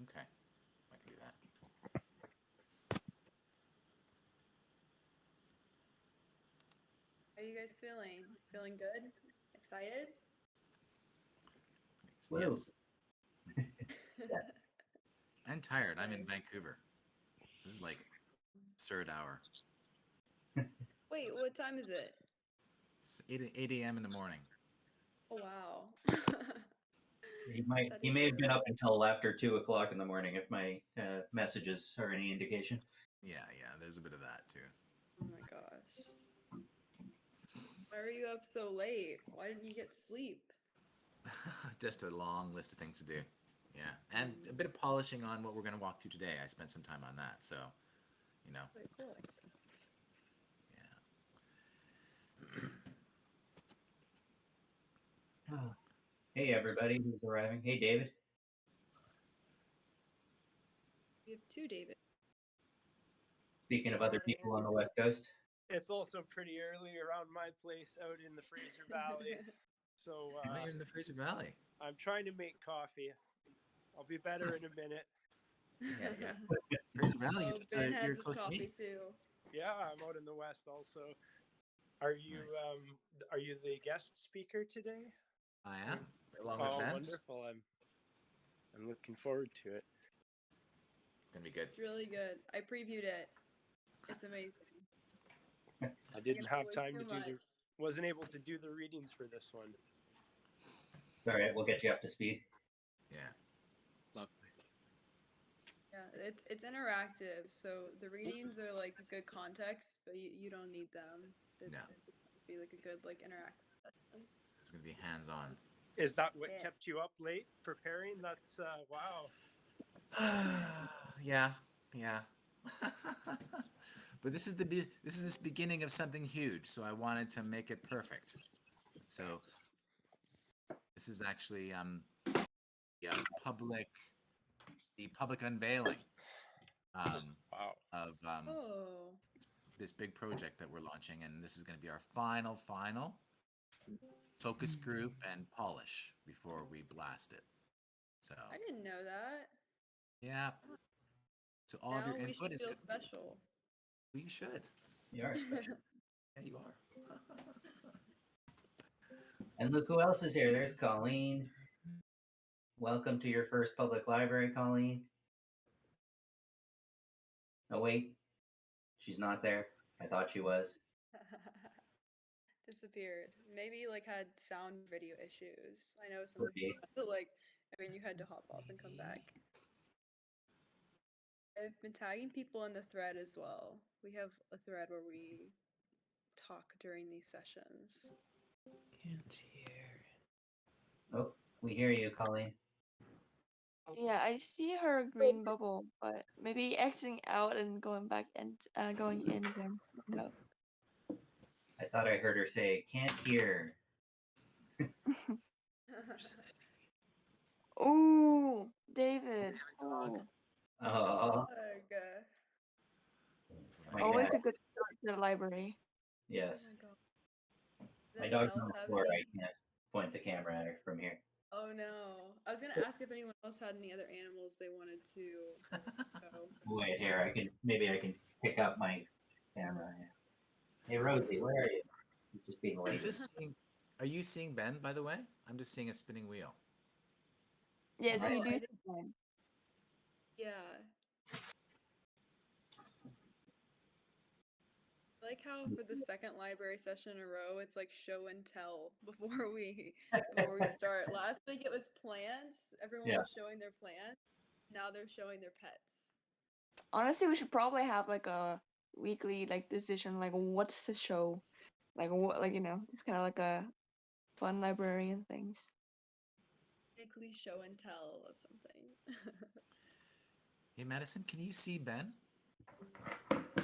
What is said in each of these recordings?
Okay, I can do that. How are you guys feeling? Feeling good? Excited? Yes. Yes. I'm tired. I'm in Vancouver. This is like absurd hour. Wait, what time is it? It's 8 a.m. in the morning. Oh wow. He That may is have been early. up until after 2 o'clock in the morning, if my messages are any indication. Yeah, there's a bit of that too. Oh my gosh. Why were you up so late? Why didn't you get sleep? Just a long list of things to do. Yeah, and a bit of polishing on what we're going to walk through today. I spent some time on that, so Quite cool. yeah. Hey, everybody who's arriving. Hey, David. We have two David. Speaking of other people on the West Coast. It's also pretty early around my place out in the Fraser Valley. So You're in the Fraser Valley. I'm trying to make coffee. I'll be better in a minute. Yeah. Fraser Valley, Oh, Ben has you're his close to coffee me. too. Yeah, I'm out in the West also. Are you Nice. are you the guest speaker today? I am, along with Oh, Ben. wonderful. I'm looking forward to it. It's going to be good. It's really good. I previewed it. It's amazing. I didn't have always time to too do much. wasn't able to do the readings for this one. It's all right. We'll get you up to speed. Yeah. Lovely. Yeah, it's interactive, so the readings are like good context, but you don't need them. It's No. it's gonna be like a good like interactive session. It's going to be hands-on. Is that what Yeah. kept you up late preparing? That's wow. Yeah. But this is this beginning of something huge, so I wanted to make it perfect. So this is actually the public unveiling Wow. of Oh, this big project that we're launching, and this is going to be our final focus group and polish before we blast it. So I didn't know that. yeah. So all Now of your we input should is feel good. special. We should. You are special. Yeah, you are. And look who else is here. There's Colleen. Welcome to your first public library, Colleen. Oh, wait. She's not there. I thought she was. Disappeared. Maybe like had sound video issues. I know some Okay. people like you had to hop off and come back. I've been tagging people in the thread as well. We have a thread where we talk during these sessions. Can't hear. Oh, we hear you, Colleen. Yeah, I see her green bubble, but maybe exiting out and going back and going in again. No. I thought I heard her say, can't hear. Ooh, David. Dog. Oh, Oh, my always God. a good start to the library. Yes. Oh my god. Does My anyone dog's on else the have floor. any? I can't point the camera at her from here. Oh no. I was gonna ask if anyone else had any other animals they wanted to show. Wait, here. Maybe I can pick up my camera. Hey, Rosie, where are you? You're just being lazy. Are you seeing Ben, by the way? I'm just seeing a spinning wheel. Yes, we Oh, do. I see didn't- them. Yeah. I like how for the second library session in a row, it's like show and tell before we start. Last week it was plants. Everyone Yeah. was showing their plants. Now they're showing their pets. Honestly, we should probably have like a weekly like decision, like what's the show, like what, like just kind of like a fun librarian things. Weekly show and tell of something. Hey, Madison, can you see Ben?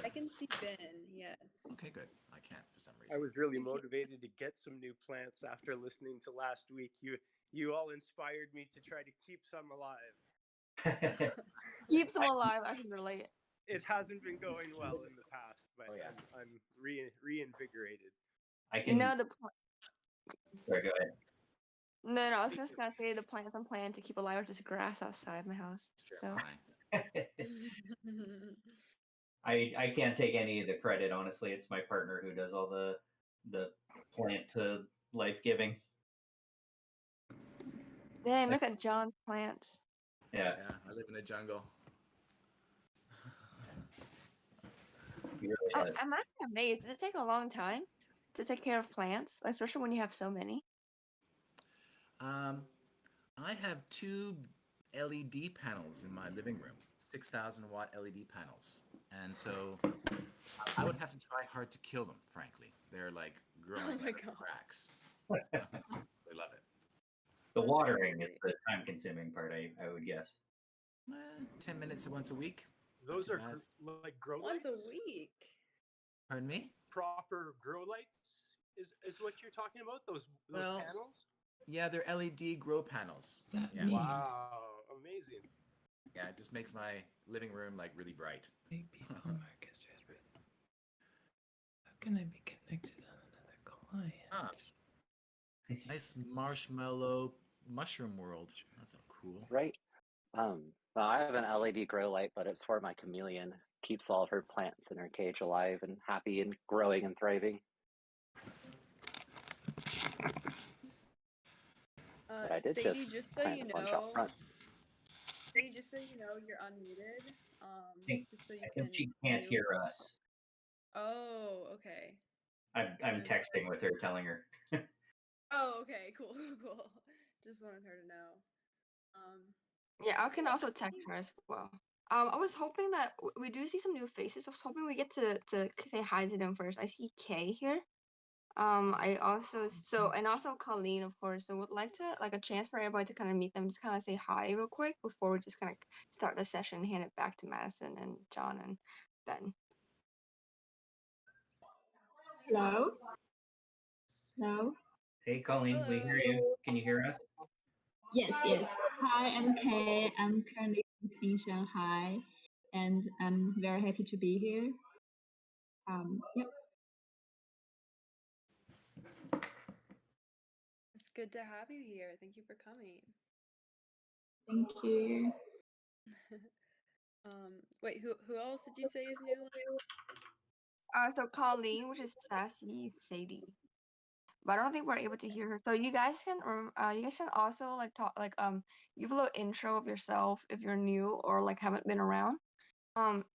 I can see Ben, yes. Okay, good. I can't for some I reason. was really motivated to get some new plants after listening to last week. You all inspired me to try to keep some alive. Keeps them alive. I can relate. It hasn't been going well in the past, but Oh, yeah. I'm reinvigorated. I can. The Sorry, go ahead. No, I was Speak just gonna say the plants I'm planning to keep alive are just grass outside my house. Sure, So fine. I can't take any of the credit, honestly. It's my partner who does all the plant to life giving. dang, look at John's plants. Yeah, Yeah, I live in a jungle. he really Oh, does. I'm actually amazed. Does it take a long time to take care of plants, especially when you have so many? I have two LED panels in my living room, 6,000-watt LED panels, and so I would have to try hard to kill them. Frankly, they're like growing my out of God. cracks. They love it. The That's watering is crazy. the time-consuming part, I would guess. 10 minutes once a week. Those too are bad. like grow Once lights. a week. Pardon me? Proper grow lights is what you're talking about. Those Well, panels. Yeah, they're LED grow panels. That Yeah. mean? Wow, amazing. Yeah, it just makes my living room like really bright. Big people Marcus Redwood. How can I be connected on another client? Huh. Nice marshmallow mushroom world. That's so cool. Right. Well, I have an LED grow light, but it's for my chameleon. Keeps all of her plants in her cage alive and happy and growing and thriving. But I did Sadie, just just so plant you a bunch out know, front. Sadie, just so you know, you're unmuted. Just so you I can. think she can't mute. hear us. Oh, okay. I'm That's texting with her, telling her. Oh, okay. Cool, cool. Just wanted her to know. Yeah, I can also text her as well. I was hoping that we do see some new faces. I was hoping we get to say hi to them first. I see Kay here. I also and also Colleen, of course. So would like to a chance for everybody to kind of meet them, just kind of say hi real quick before we just kind of start the session, hand it back to Madison and John and Ben. Hello? Hello? Hey, Colleen, we hear Hello. you. Can you hear us? Yes, yes. Hi, I'm Kay. I'm currently in Shanghai, and I'm very happy to be here. Yep. It's good to have you here. Thank you for coming. Thank you. Wait, who else did you say is new? So Colleen, which is Sassy Sadie, but I don't think we're able to hear her. So you guys can also talk give a little intro of yourself if you're new or haven't been around.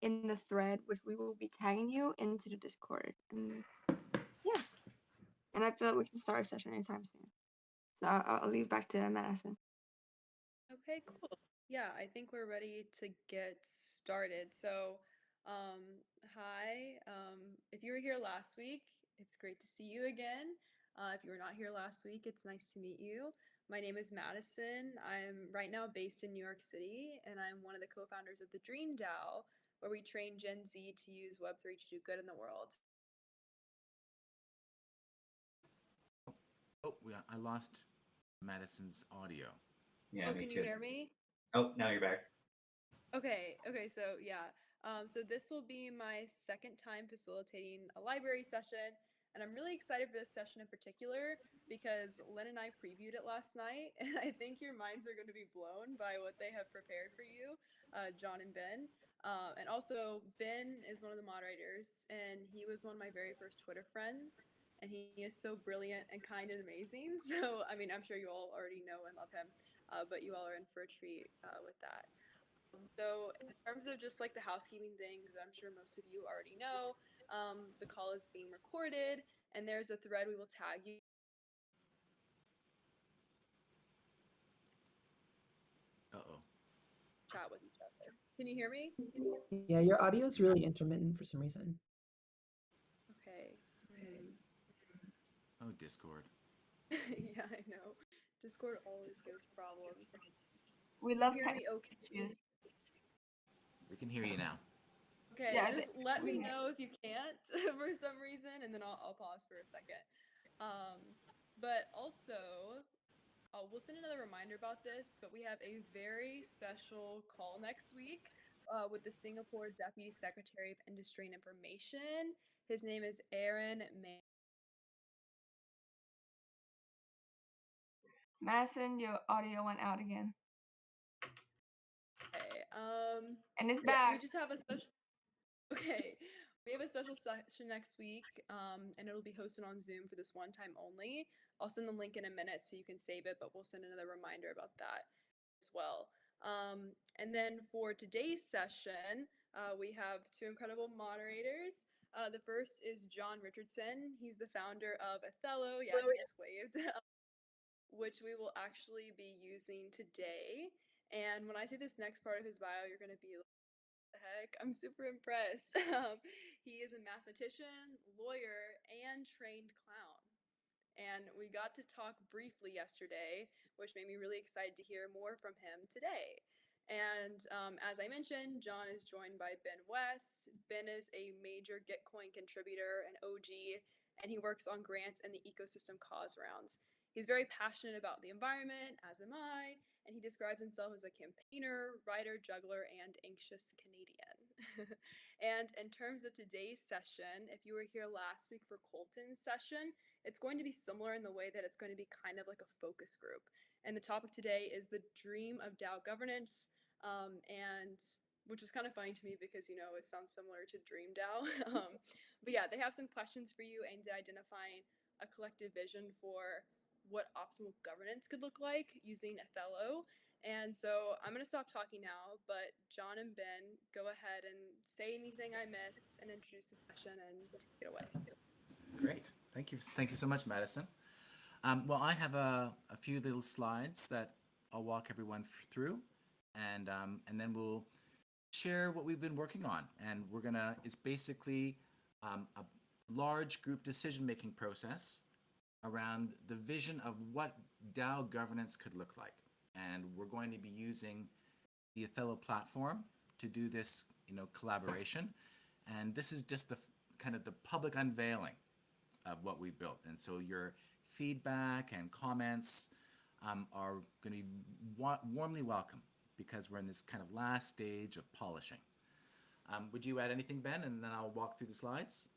In the thread, which we will be tagging you into the Discord. And yeah, and I feel like we can start a session anytime soon. So I'll leave back to Madison. Okay, cool. Yeah, I think we're ready to get started. So, hi. If you were here last week, it's great to see you again. If you were not here last week, it's nice to meet you. My name is Madison. I'm right now based in New York City, and I'm one of the co-founders of the Dream DAO, where we train Gen Z to use Web3 to do good in the world. Oh, I lost Madison's audio. Yeah, Oh, me can too. you hear me? Oh, now you're back. Okay, so yeah. So this will be my second time facilitating a library session, and I'm really excited for this session in particular because Lynn and I previewed it last night, and I think your minds are going to be blown by what they have prepared for you, John and Ben. And also, Ben is one of the moderators, and he was one of my very first Twitter friends, and he is so brilliant and kind and amazing. So, I mean, I'm sure you all already know and love him, but you all are in for a treat with that. So in terms of just the housekeeping things, I'm sure most of you already know, the call is being recorded, and there's a thread we will tag you. Uh-oh. Chat with each other. Can you hear me? Yeah, your audio is really intermittent for some reason. Okay. Oh, Discord. Yeah, I know. Discord always gives problems. We love Hear me? Okay. issues. We can hear you now. Okay, Yeah, just let me know if you can't for some reason, and then I'll pause for a second. But also, we'll send another reminder about this, but we have a very special call next week with the Singapore Deputy Secretary of Industry and Information. His name is Aaron May. Madison, your audio went out again. Okay. And it's Yeah, we back. just have a special. Okay, we have a special session next week, and it'll be hosted on Zoom for this one time only. I'll send the link in a minute so you can save it, but we'll send another reminder about that as well. And then for today's session, we have two incredible moderators. The first is John Richardson. He's the founder of Othello. Yeah, he just waved. Which we will actually be using today. And when I say this next part of his bio, you're going to be like, what the heck? I'm super impressed. He is a mathematician, lawyer, and trained clown. And we got to talk briefly yesterday, which made me really excited to hear more from him today. And as I mentioned, John is joined by Ben West. Ben is a major Gitcoin contributor and OG, and he works on grants and the ecosystem cause rounds. He's very passionate about the environment, as am I, and he describes himself as a campaigner, writer, juggler, and anxious Canadian. And in terms of today's session, if you were here last week for Colton's session, it's going to be similar in the way that it's going to be kind of like a focus group. And the topic today is the Dream of DAO Governance, and which was kind of funny to me because, you know, it sounds similar to Dream DAO. But yeah, they have some questions for you aimed at identifying a collective vision for what optimal governance could look like using Othello. And so I'm going to stop talking now, but John and Ben, go ahead and say anything I miss and introduce the session and take it away. Great. Thank you. Thank you so much, Madison. Well, I have a few little slides that I'll walk everyone through, and then we'll share what we've been working on. And it's basically a large group decision-making process around the vision of what DAO governance could look like. And we're going to be using the Othello platform to do this, collaboration. And this is just the kind of the public unveiling of what we built. And so your feedback and comments are going to be warmly welcome because we're in this kind of last stage of polishing. Would you add anything, Ben? And then I'll walk through the slides.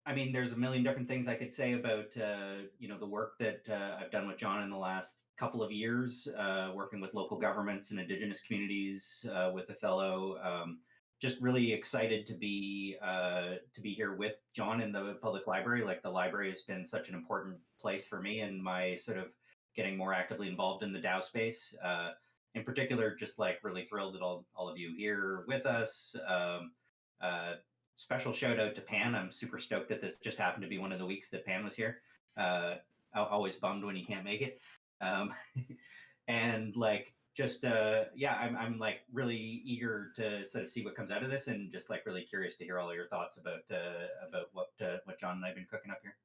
I mean, there's a million different things I could say about, the work that I've done with John in the last couple of years, working with local governments and Indigenous communities with Othello. Just really excited to be here with John in the public library. Like, the library has been such an important place for me and my sort of getting more actively involved in the DAO space. In particular, just like really thrilled that all of you here with us. Special shout out to Pan. I'm super stoked that this just happened to be one of the weeks that Pan was here. Always bummed when he can't make it. And like, just I'm like really eager to sort of see what comes out of this, and just like really curious to hear all of your thoughts about what John and I've been cooking up here.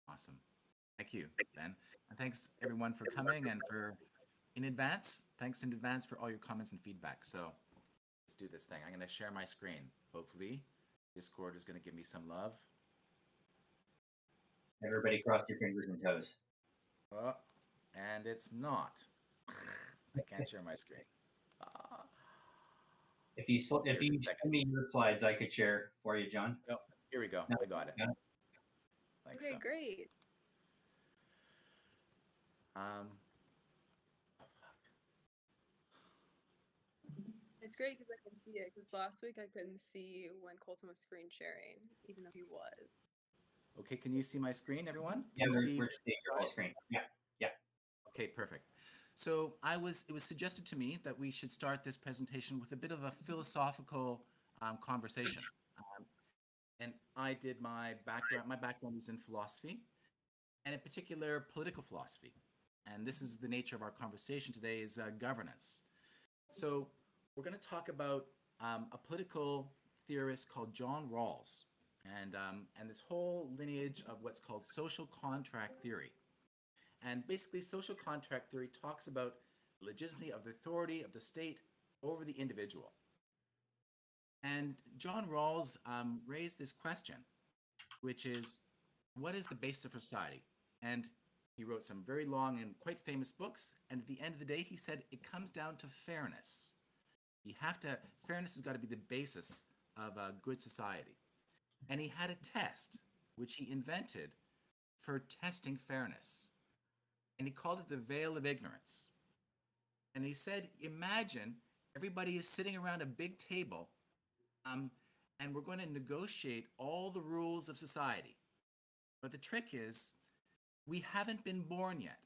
Awesome. Thank you, Ben. And thanks everyone for coming and thanks in advance for all your comments and feedback. So let's do this thing. I'm going to share my screen. Hopefully Discord is going to give me some love. Everybody cross your fingers and toes. Oh, and it's not. I can't share my screen. If you send me your slides, I could share for you, John. Oh, here we go. No, I got it. no. Like Okay, so. great. It's great because I can see it. Because last week I couldn't see when Colton was screen sharing, even though he was. Okay, can you see my screen, everyone? Yeah, Can you we're just seeing your whole screen. Yeah. Okay, perfect. So it was suggested to me that we should start this presentation with a bit of a philosophical conversation. And I did my background is in philosophy, and in particular political philosophy. And this is the nature of our conversation today, is governance. So we're going to talk about a political theorist called John Rawls, and this whole lineage of what's called social contract theory. And basically, social contract theory talks about the legitimacy of the authority of the state over the individual. And John Rawls raised this question, which is, what is the basis of society? And he wrote some very long and quite famous books. And at the end of the day, he said it comes down to fairness. Fairness has got to be the basis of a good society. And he had a test which he invented for testing fairness. And he called it the veil of ignorance. And he said, imagine everybody is sitting around a big table, and we're going to negotiate all the rules of society. But the trick is, we haven't been born yet.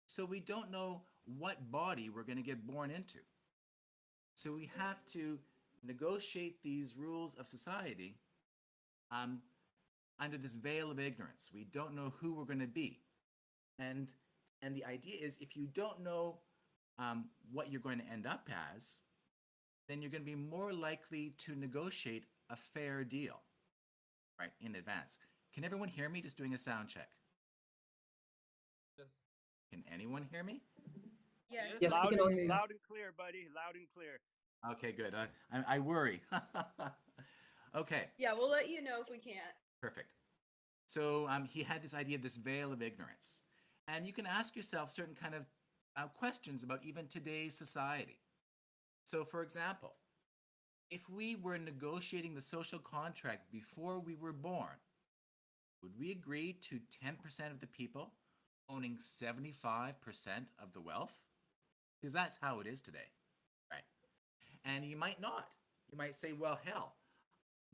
So we don't know what body we're going to get born into. So we have to negotiate these rules of society under this veil of ignorance. We don't know who we're going to be. And the idea is, if you don't know what you're going to end up as, then you're going to be more likely to negotiate a fair deal, right, in advance. Can everyone hear me? Just doing a sound check. Yes. Can anyone hear me? Yes. Yes, we loud, can all hear you. loud and clear, buddy. Loud and clear. Okay, good. I worry. Okay, Yeah, we'll let you know if we can't. perfect. So he had this idea of this veil of ignorance. And you can ask yourself certain kind of questions about even today's society. So for example, if we were negotiating the social contract before we were born, would we agree to 10% of the people owning 75% of the wealth? Because that's how it is today, right? And you might not. You might say, well, hell,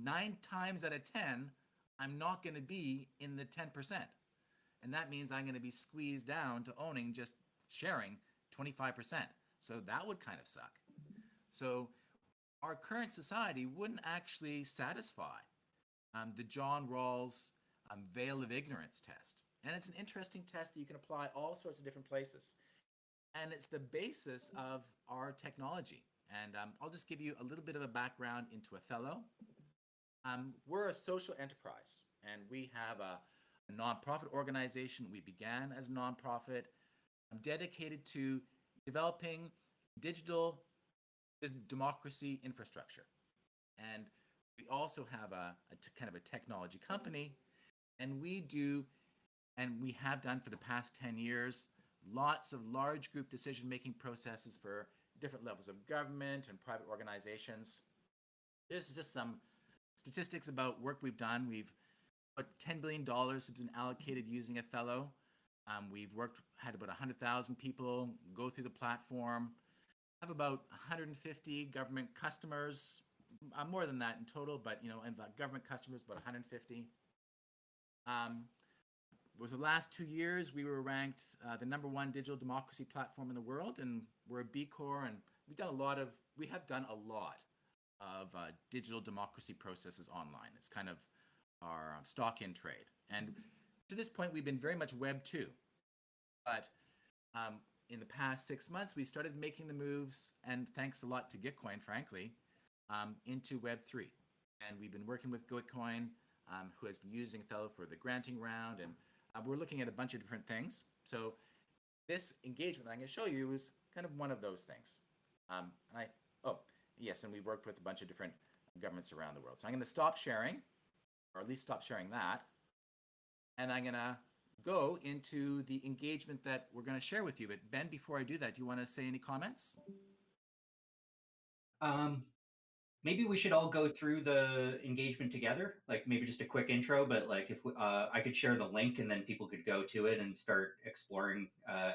9 times out of 10, I'm not going to be in the 10%. And that means I'm going to be squeezed down to owning, just sharing 25%. So that would kind of suck. So our current society wouldn't actually satisfy the John Rawls veil of ignorance test. And it's an interesting test that you can apply all sorts of different places. And it's the basis of our technology. And I'll just give you a little bit of a background into Othello. We're a social enterprise, and we have a nonprofit organization. We began as a nonprofit dedicated to developing digital democracy infrastructure. And we also have a kind of a technology company, and we do, and we have done for the past 10 years, lots of large group decision-making processes for different levels of government and private organizations. This is just some statistics about work we've done. We've put $10 billion has been allocated using Othello. We've had about 100,000 people go through the platform. Have about 150 government customers, more than that in total, but and the government customers about 150. With the last 2 years, we were ranked the #1 digital democracy platform in the world, and we're a B Corp, and we have done a lot of digital democracy processes online. It's kind of our stock in trade. And to this point, we've been very much Web 2. But in the past 6 months, we started making the moves, and thanks a lot to Gitcoin, frankly, into Web 3. And we've been working with Gitcoin, who has been using Othello for the granting round, and we're looking at a bunch of different things. So this engagement that I'm going to show you is kind of one of those things. Yes, and we've worked with a bunch of different governments around the world. So I'm going to stop sharing, or at least stop sharing that, and I'm going to go into the engagement that we're going to share with you. But Ben, before I do that, do you want to say any comments? Maybe we should all go through the engagement together, like maybe just a quick intro, but like if I could share the link and then people could go to it and start exploring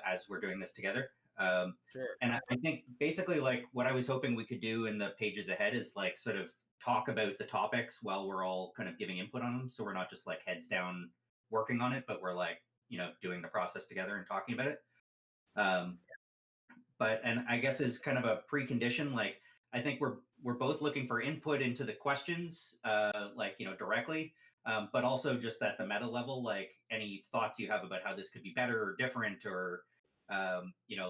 as we're doing this together. Sure. And I think basically like what I was hoping we could do in the pages ahead is like sort of talk about the topics while we're all kind of giving input on them. So we're not just like heads down working on it, but we're like, doing the process together and talking about it. And I guess as kind of a precondition, like I think we're both looking for input into the questions, directly, but also just at the meta level, like any thoughts you have about how this could be better or different, or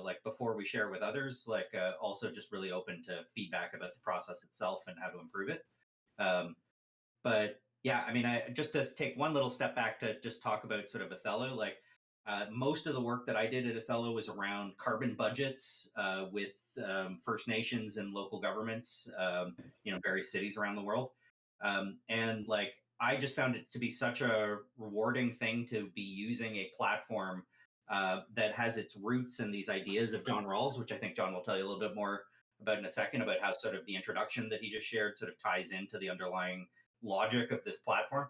like before we share with others, like also just really open to feedback about the process itself and how to improve it. But yeah, I mean, just to take one little step back to just talk about sort of Othello, like most of the work that I did at Othello was around carbon budgets with First Nations and local governments, various cities around the world. And like, I just found it to be such a rewarding thing to be using a platform that has its roots in these ideas of John Rawls, which I think John will tell you a little bit more about in a second, about how sort of the introduction that he just shared sort of ties into the underlying logic of this platform.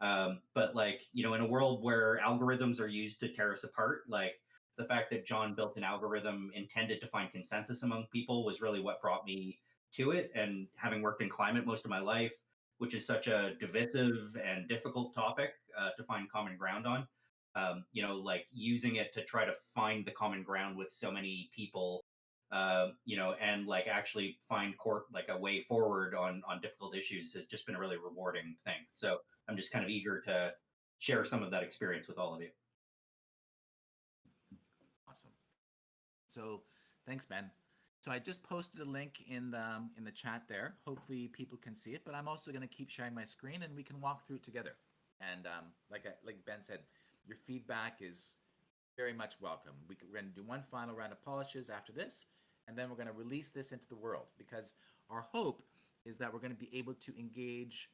But like, in a world where algorithms are used to tear us apart, like the fact that John built an algorithm intended to find consensus among people was really what brought me to it. And having worked in climate most of my life, which is such a divisive and difficult topic to find common ground on, like using it to try to find the common ground with so many people, and like actually find like a way forward on difficult issues has just been a really rewarding thing. So I'm just kind of eager to share some of that experience with all of you. Awesome. So thanks, Ben. So I just posted a link in the chat there. Hopefully people can see it, but I'm also going to keep sharing my screen and we can walk through it together. And like Ben said, your feedback is very much welcome. We're going to do one final round of polishes after this, and then we're going to release this into the world, because our hope is that we're going to be able to engage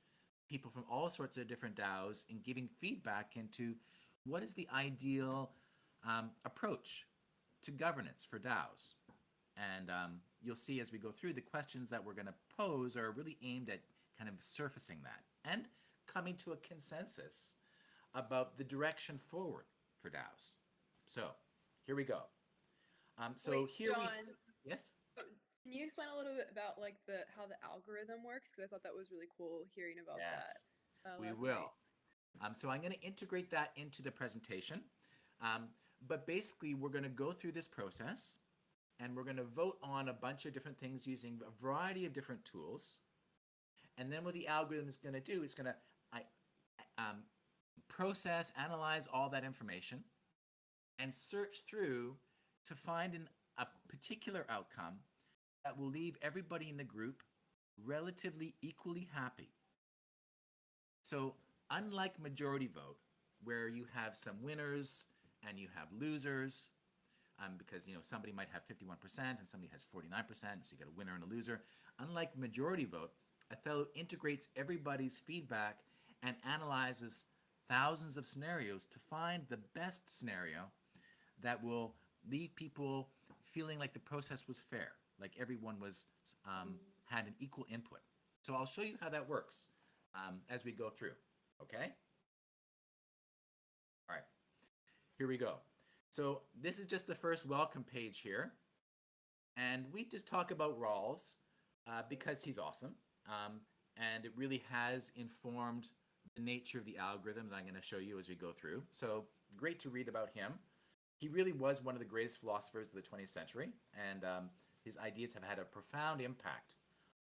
people from all sorts of different DAOs in giving feedback into what is the ideal approach to governance for DAOs. And you'll see as we go through, the questions that we're going to pose are really aimed at kind of surfacing that and coming to a consensus about the direction forward for DAOs. So here we go. Wait, here John, yes. Can you explain a little bit about like how the algorithm works? Because I thought that was really cool hearing about Yes, that. we Last will. night. So I'm going to integrate that into the presentation. But basically, we're going to go through this process, and we're going to vote on a bunch of different things using a variety of different tools. And then what the algorithm is going to do is going to process, analyze all that information, and search through to find a particular outcome that will leave everybody in the group relatively equally happy. So unlike majority vote, where you have some winners and you have losers, because somebody might have 51% and somebody has 49%, so you get a winner and a loser. Unlike majority vote, Othello integrates everybody's feedback and analyzes thousands of scenarios to find the best scenario that will leave people feeling like the process was fair, like everyone was had an equal input. So I'll show you how that works as we go through. Okay. All right. Here we go. So this is just the first welcome page here, and we just talk about Rawls because he's awesome, and it really has informed the nature of the algorithm that I'm going to show you as we go through. So great to read about him. He really was one of the greatest philosophers of the 20th century, and his ideas have had a profound impact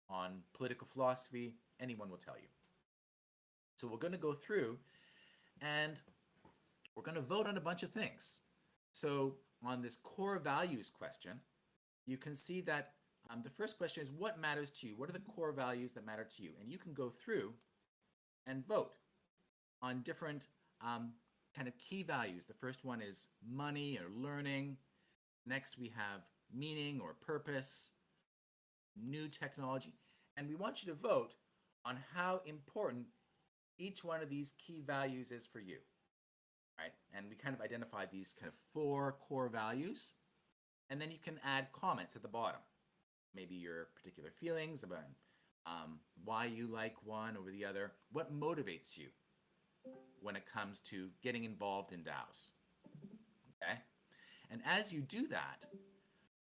on political philosophy, anyone will tell you. So we're going to go through, and we're going to vote on a bunch of things. So on this core values question, you can see that the first question is, what matters to you? What are the core values that matter to you? And you can go through and vote on different kind of key values. The first one is money or learning. Next, we have meaning or purpose, new technology. And we want you to vote on how important each one of these key values is for you. Right? And we kind of identify these kind of 4 core values. And then you can add comments at the bottom. Maybe your particular feelings about why you like one over the other. What motivates you when it comes to getting involved in DAOs? Okay? And as you do that,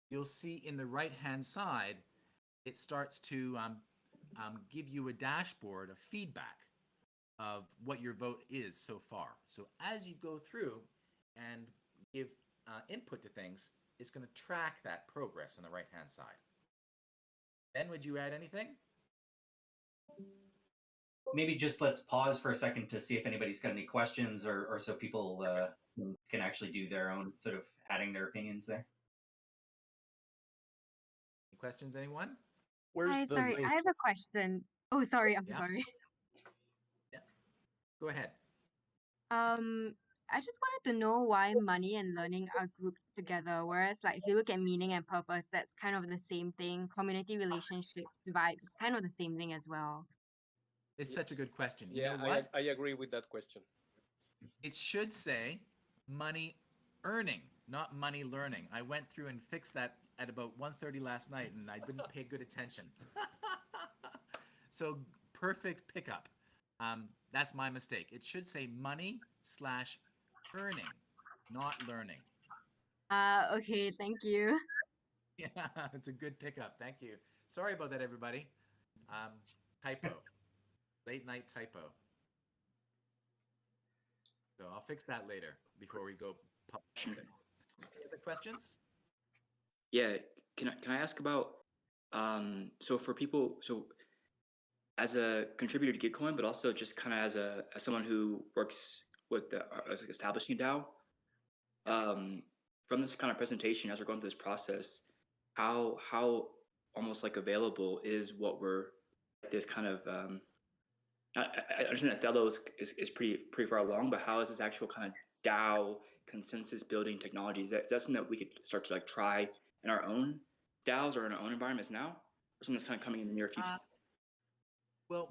you'll see in the right-hand side, it starts to give you a dashboard of feedback of what your vote is so far. So as you go through and give input to things, it's going to track that progress on the right-hand side. Ben, would you add anything? Maybe just let's pause for a second to see if anybody's got any questions, or so people can actually do their own sort of adding their opinions there. Any questions, anyone? Where's Hi, the sorry, link? I have a question. Oh, sorry, I'm so Yeah. sorry. Yeah. Go ahead. I just wanted to know why money and learning are grouped together, whereas like if you look at meaning and purpose, that's kind of the same thing. Community relationships, vibes, it's kind of the same thing as well. It's such a good question. Yeah, You know what? I agree with that question. It should say money earning, not money learning. I went through and fixed that at about 1:30 last night, and I didn't pay good attention. So perfect pickup. That's my mistake. It should say money/earning, not learning. Okay, thank you. Yeah, it's a good pickup. Thank you. Sorry about that, everybody. Typo. Late night typo. So I'll fix that later before we go public. Any other questions? Yeah, can I ask about so for people, so as a contributor to Gitcoin, but also just kind of as someone who works with the as like establishing a DAO, from this kind of presentation as we're going through this process, how almost like available is what we're this kind of I understand that Dello is pretty far along, but how is this actual kind of DAO consensus building technology? Is that something that we could start to like try in our own DAOs or in our own environments now, or something that's kind of coming in the near future? Well,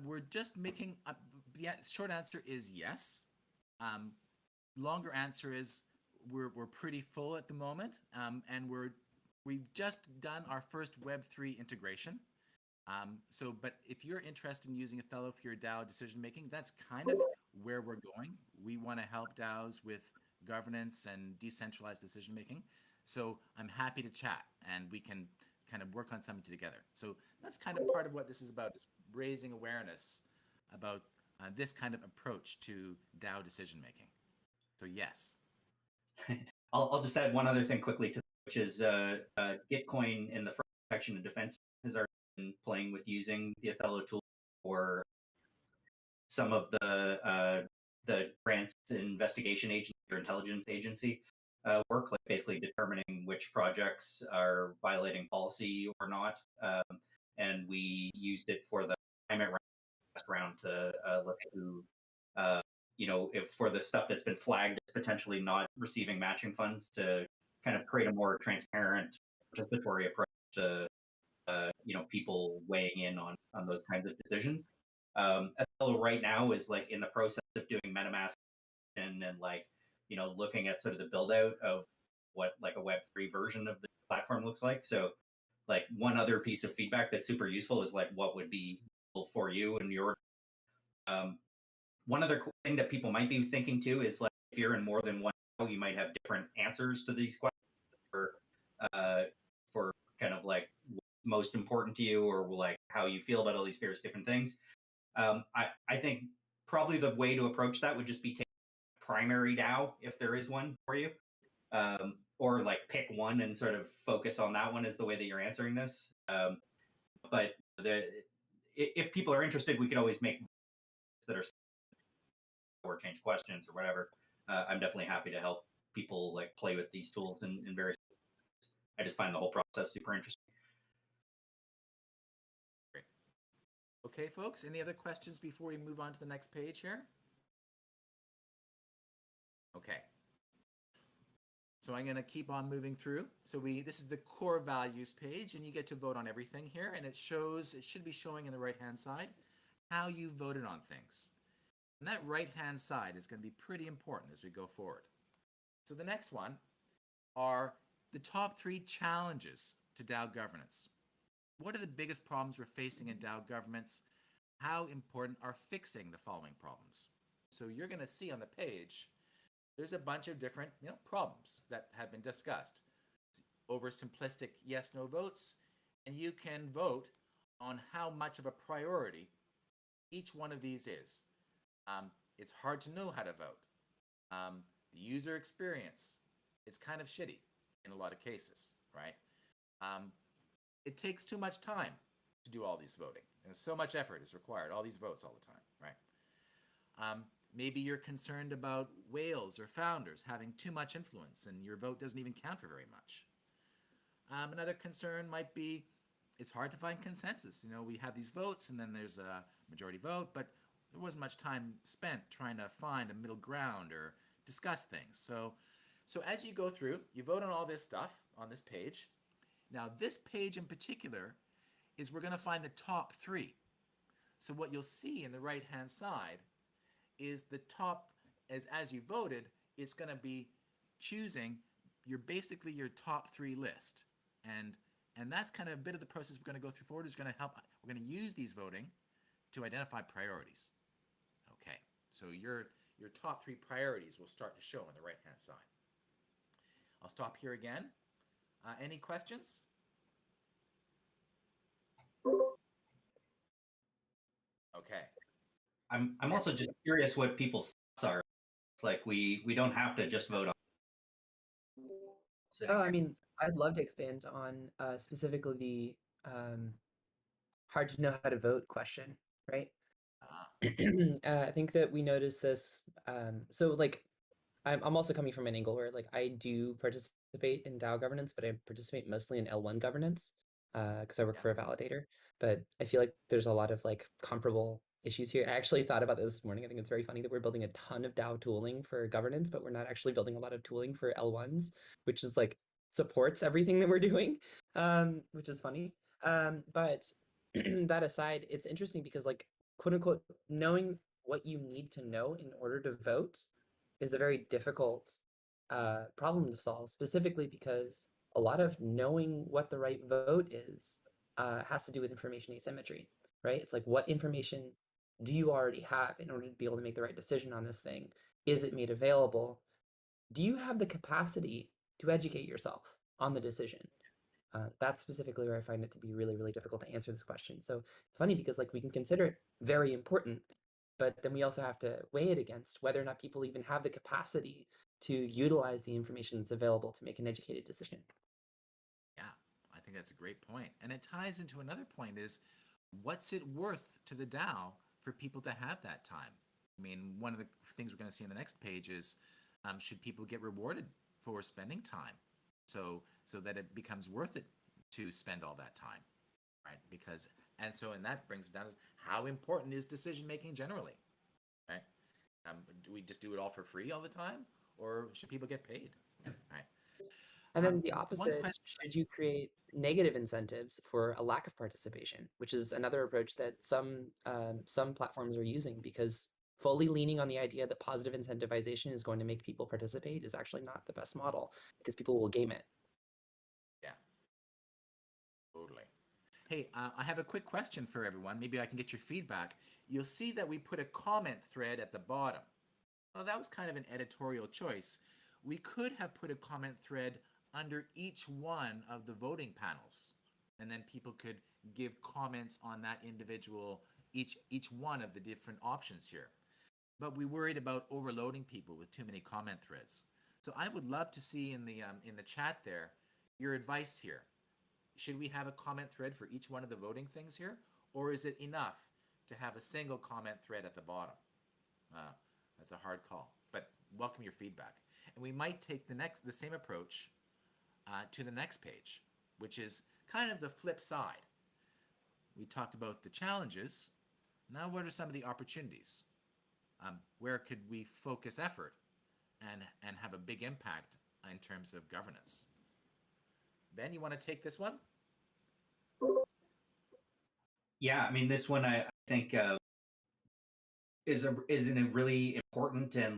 we're just making. The short answer is yes. Longer answer is we're pretty full at the moment, and we've just done our first Web3 integration. But if you're interested in using Othello for your DAO decision making, that's kind of where we're going. We want to help DAOs with governance and decentralized decision making. So I'm happy to chat, and we can kind of work on something together. So that's kind of part of what this is about, is raising awareness about this kind of approach to DAO decision making. So yes. I'll just add one other thing quickly to, which is Gitcoin in the first section of defense has already been playing with using the Othello tool for some of the grants investigation agency or intelligence agency work, like basically determining which projects are violating policy or not. And we used it for the climate round to look at who, if for the stuff that's been flagged as potentially not receiving matching funds, to kind of create a more transparent, participatory approach to people weighing in on those kinds of decisions. Othello right now is like in the process of doing MetaMask and looking at sort of the build out of what like a Web3 version of the platform looks like. So like one other piece of feedback that's super useful is like what would be useful for you and your one other thing that people might be thinking too is like if you're in more than one, you might have different answers to these questions for kind of like what's most important to you, or like how you feel about all these various different things. I think probably the way to approach that would just be take primary DAO if there is one for you, or like pick one and sort of focus on that one as the way that you're answering this. But if people are interested, we could always make that are or change questions or whatever. I'm definitely happy to help people like play with these tools in various ways. I just find the whole process super interesting. Great. Okay, folks, any other questions before we move on to the next page here? Okay. So I'm going to keep on moving through. So this is the core values page, and you get to vote on everything here, and it should be showing in the right-hand side how you voted on things. And that right-hand side is going to be pretty important as we go forward. So the next one are the top 3 challenges to DAO governance. What are the biggest problems we're facing in DAO governance? How important are fixing the following problems? So you're going to see on the page, there's a bunch of different problems that have been discussed. Oversimplistic yes/no votes, and you can vote on how much of a priority each one of these is. It's hard to know how to vote. The user experience, it's kind of shitty in a lot of cases, right? It takes too much time to do all these voting, and so much effort is required, all these votes all the time, right? Maybe you're concerned about whales or founders having too much influence and your vote doesn't even count for very much. Another concern might be it's hard to find consensus. We have these votes and then there's a majority vote, but there wasn't much time spent trying to find a middle ground or discuss things. So as you go through, you vote on all this stuff on this page. Now this page in particular is we're going to find the top 3. So what you'll see in the right-hand side is the top, as you voted, it's going to be choosing basically your top 3 list. And that's kind of a bit of the process we're going to go through forward. Is going to help. We're going to use these voting to identify priorities. So your top 3 priorities will start to show on the right-hand side. I'll stop here again. Any questions? Okay. I'm also just curious what people's thoughts are. It's like we don't have to just vote on. Oh, I mean, I'd love to expand on specifically the hard to know how to vote question, right? I think that we noticed this. So like, I'm also coming from an angle where like I do participate in DAO governance, but I participate mostly in L1 governance because I work for a validator. But I feel like there's a lot of like comparable issues here. I actually thought about this morning. I think it's very funny that we're building a ton of DAO tooling for governance, but we're not actually building a lot of tooling for L1s, which is like supports everything that we're doing, which is funny. But that aside, it's interesting because like quote unquote knowing what you need to know in order to vote is a very difficult problem to solve, specifically because a lot of knowing what the right vote is has to do with information asymmetry, right? It's like, what information do you already have in order to be able to make the right decision on this thing? Is it made available? Do you have the capacity to educate yourself on the decision? That's specifically where I find it to be really, really difficult to answer this question. So it's funny because like we can consider it very important, but then we also have to weigh it against whether or not people even have the capacity to utilize the information that's available to make an educated decision. Yeah, I think that's a great point. And it ties into another point is, what's it worth to the DAO for people to have that time? I mean, one of the things we're going to see on the next page is, should people get rewarded for spending time so that it becomes worth it to spend all that time, right? Because, and that brings it down to how important is decision making generally, right? Do we just do it all for free all the time, or should people get paid, right? And then the opposite, should you create negative incentives for a lack of participation, which is another approach that some platforms are using, because fully leaning on the idea that positive incentivization is going to make people participate is actually not the best model, because people will game it. Yeah, totally. Hey, I have a quick question for everyone. Maybe I can get your feedback. You'll see that we put a comment thread at the bottom. Well, that was kind of an editorial choice. We could have put a comment thread under each one of the voting panels, and then people could give comments on that individual, each one of the different options here. But we worried about overloading people with too many comment threads. So I would love to see in the chat there your advice here. Should we have a comment thread for each one of the voting things here, or is it enough to have a single comment thread at the bottom? That's a hard call, but welcome your feedback. And we might take the same approach to the next page, which is kind of the flip side. We talked about the challenges. Now, what are some of the opportunities? Where could we focus effort and have a big impact in terms of governance? Ben, you want to take this one? Yeah, I mean, this one I think is in a really important and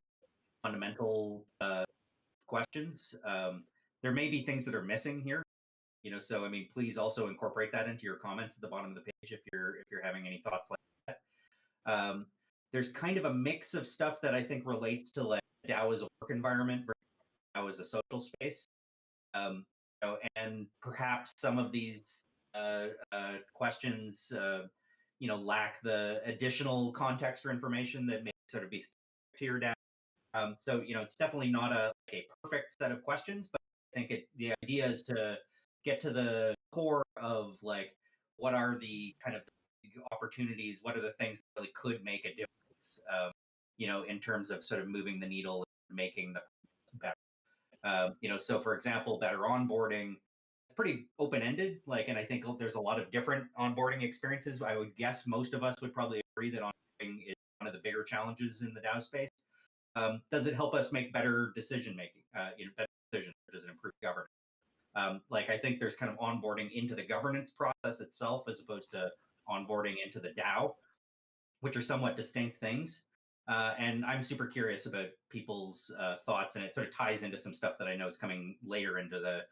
fundamental questions. There may be things that are missing here, so I mean, please also incorporate that into your comments at the bottom of the page if you're having any thoughts like that. There's kind of a mix of stuff that I think relates to like DAO as a work environment versus DAO as a social space, and perhaps some of these questions lack the additional context or information that may sort of be to your DAO. So it's definitely not a perfect set of questions, but I think the idea is to get to the core of like, what are the kind of opportunities, what are the things that really could make a difference, in terms of sort of moving the needle and making the better. So for example, better onboarding, it's pretty open-ended, and I think there's a lot of different onboarding experiences. I would guess most of us would probably agree that onboarding is one of the bigger challenges in the DAO space. Does it help us make better decision making, better decisions, or does it improve governance? I think there's kind of onboarding into the governance process itself as opposed to onboarding into the DAO, which are somewhat distinct things. And I'm super curious about people's thoughts, and it sort of ties into some stuff that I know is coming later into the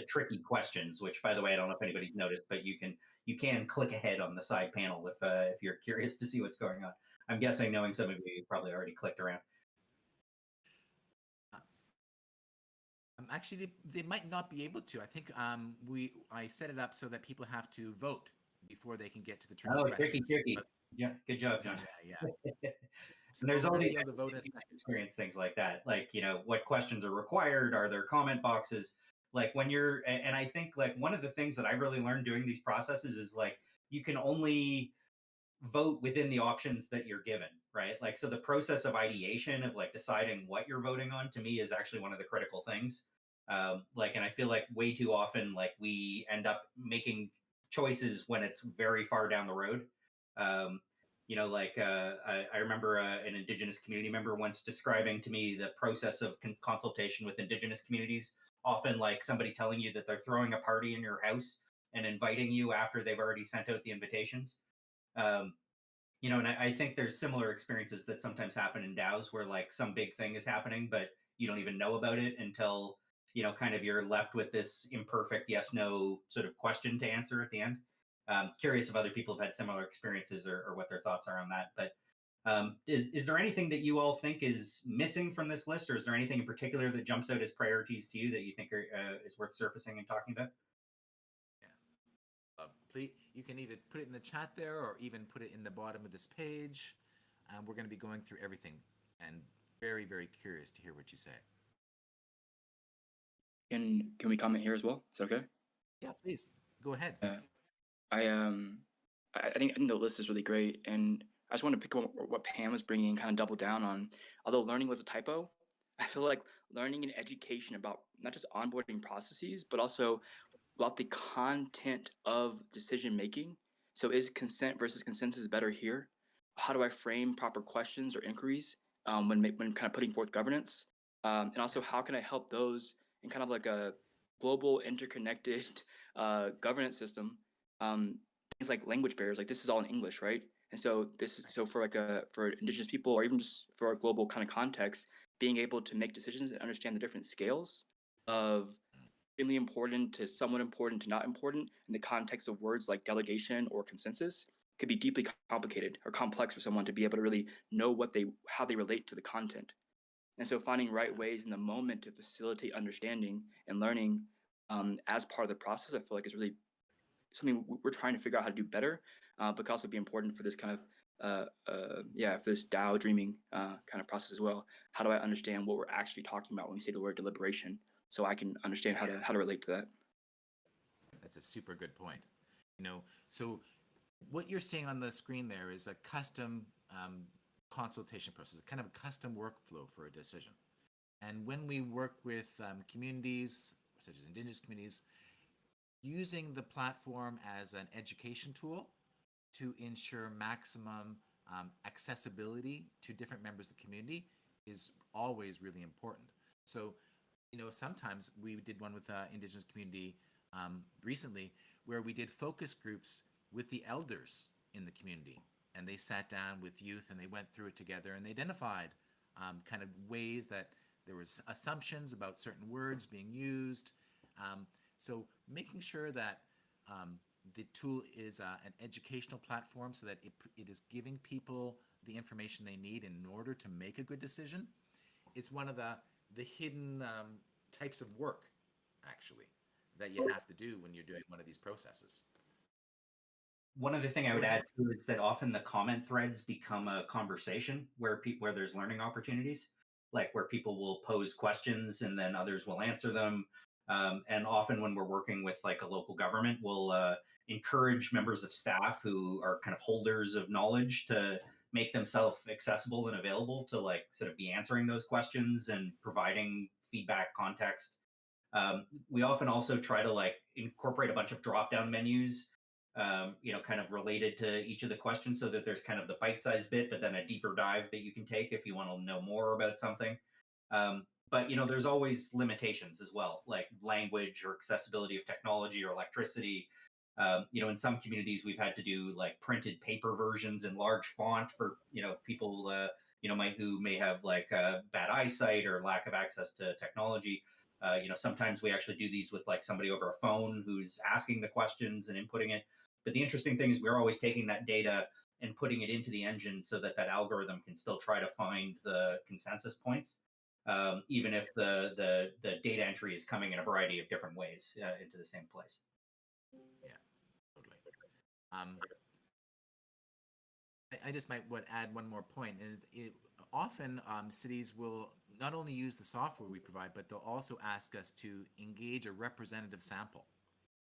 tricky questions, which, by the way, I don't know if anybody's noticed, but you can click ahead on the side panel if you're curious to see what's going on. I'm guessing, knowing some of you probably already clicked around. Actually, they might not be able to. I think I set it up so that people have to vote before they can get to the tricky questions. Tricky. Yeah, good job, John. Yeah. So And there's all these bonus experience things like that, like, you know, what questions are required, are there comment boxes, like when you're, and I think like one of the things that I've really learned doing these processes is like you can only vote within the options that you're given, right? Like, so the process of ideation of like deciding what you're voting on to me is actually one of the critical things. Like, and I feel like way too often, like we end up making choices when it's very far down the road. You know, like I remember an Indigenous community member once describing to me the process of consultation with Indigenous communities, often like somebody telling you that they're throwing a party in your house and inviting you after they've already sent out the invitations. You know, and I think there's similar experiences that sometimes happen in DAOs where like some big thing is happening, but you don't even know about it until, you know, kind of you're left with this imperfect yes, no sort of question to answer at the end. Curious if other people have had similar experiences or what their thoughts are on that. But is there anything that you all think is missing from this list, or is there anything in particular that jumps out as priorities to you that you think is worth surfacing and talking about? Please, you can either put it in the chat there or even put it in the bottom of this page. We're going to be going through everything and very, very curious to hear what you say. Can we comment here as well? Is that okay? Yeah, please go ahead. I think the list is really great, and I just want to pick up what Pam was bringing and kind of double down on. Although learning was a typo, I feel like learning and education about not just onboarding processes, but also about the content of decision making. So is consent versus consensus better here? How do I frame proper questions or inquiries when kind of putting forth governance? And also, how can I help those in kind of like a global interconnected governance system? Things like language barriers, like this is all in English, right? And so for Indigenous people, or even just for a global kind of context, being able to make decisions and understand the different scales of extremely important to somewhat important to not important in the context of words like delegation or consensus could be deeply complicated or complex for someone to be able to really know how they relate to the content. And so finding right ways in the moment to facilitate understanding and learning as part of the process, I feel like is really something we're trying to figure out how to do better, but could also be important for this kind of for this DAO dreaming kind of process as well. How do I understand what we're actually talking about when we say the word deliberation, so I can understand how to relate to that? That's a super good point. You know, so what you're seeing on the screen there is a custom consultation process, kind of a custom workflow for a decision. And when we work with communities, such as Indigenous communities, using the platform as an education tool to ensure maximum accessibility to different members of the community is always really important. So, you know, sometimes we did one with Indigenous community recently where we did focus groups with the elders in the community, and they sat down with youth and they went through it together, and they identified kind of ways that there was assumptions about certain words being used. So making sure that the tool is an educational platform so that it is giving people the information they need in order to make a good decision. It's one of the hidden types of work, actually, that you have to do when you're doing one of these processes. One other thing I would add too is that often the comment threads become a conversation where there's learning opportunities, like where people will pose questions and then others will answer them. And often when we're working with like a local government, we'll encourage members of staff who are kind of holders of knowledge to make themselves accessible and available to like sort of be answering those questions and providing feedback, context. We often also try to like incorporate a bunch of drop-down menus, you know, kind of related to each of the questions, so that there's kind of the bite-sized bit, but then a deeper dive that you can take if you want to know more about something. But you know, there's always limitations as well, like language or accessibility of technology or electricity. You know, in some communities, we've had to do like printed paper versions in large font for, you know, people, you know, who may have like bad eyesight or lack of access to technology. You know, sometimes we actually do these with like somebody over a phone who's asking the questions and inputting it. But the interesting thing is we're always taking that data and putting it into the engine so that that algorithm can still try to find the consensus points, even if the data entry is coming in a variety of different ways into the same place. Yeah, totally. I just might add one more point. Often cities will not only use the software we provide, but they'll also ask us to engage a representative sample.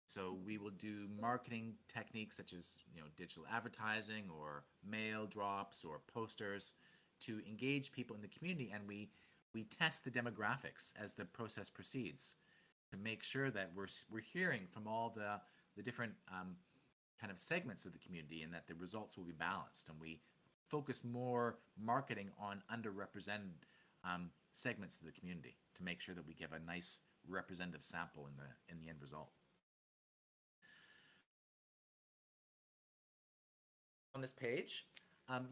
So we will do marketing techniques such as digital advertising or mail drops or posters to engage people in the community, and we test the demographics as the process proceeds to make sure that we're hearing from all the different kind of segments of the community, and that the results will be balanced, and we focus more marketing on underrepresented segments of the community to make sure that we give a nice representative sample in the end result. On this page,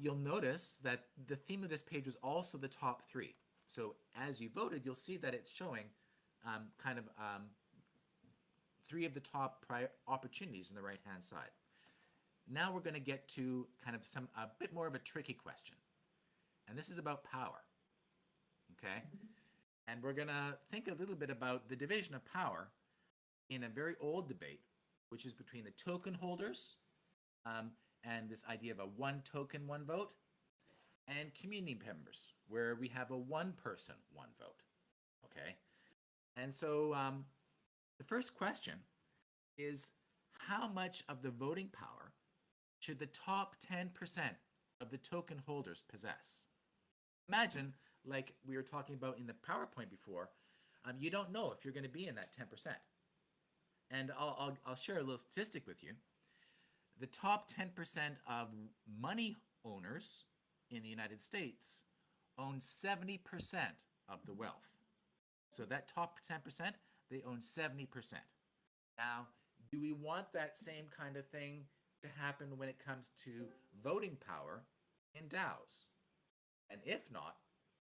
you'll notice that the theme of this page was also the top three. So as you voted, you'll see that it's showing three of the top opportunities on the right-hand side. Now we're going to get to a bit more of a tricky question. And this is about power. Okay? And we're going to think a little bit about the division of power in a very old debate, which is between the token holders and this idea of a one token, one vote, and community members, where we have a one person, one vote. Okay? And so the first question is, how much of the voting power should the top 10% of the token holders possess? Imagine, like we were talking about in the PowerPoint before, you don't know if you're going to be in that 10%. And I'll share a little statistic with you. The top 10% of money owners in the United States own 70% of the wealth. So that top 10%, they own 70%. Now, do we want that same kind of thing to happen when it comes to voting power in DAOs? And if not,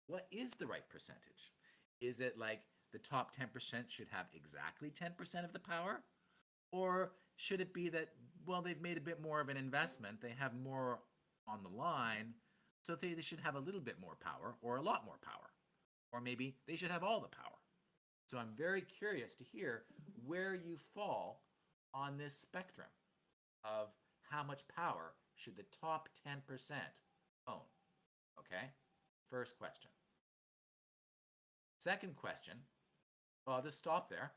what is the right percentage? Is it like the top 10% should have exactly 10% of the power? Or should it be that, well, they've made a bit more of an investment, they have more on the line, so they should have a little bit more power or a lot more power? Or maybe they should have all the power. So I'm very curious to hear where you fall on this spectrum of how much power should the top 10% own. Okay? First question. Second question, well, I'll just stop there.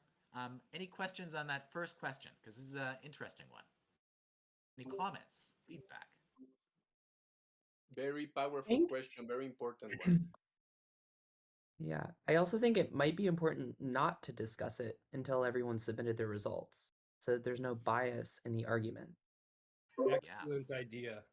Any questions on that first question? Because this is an interesting one. Any comments, feedback? Very powerful question, very important one. Yeah, I also think it might be important not to discuss it until everyone submitted their results, so that there's no bias in the argument. Excellent idea.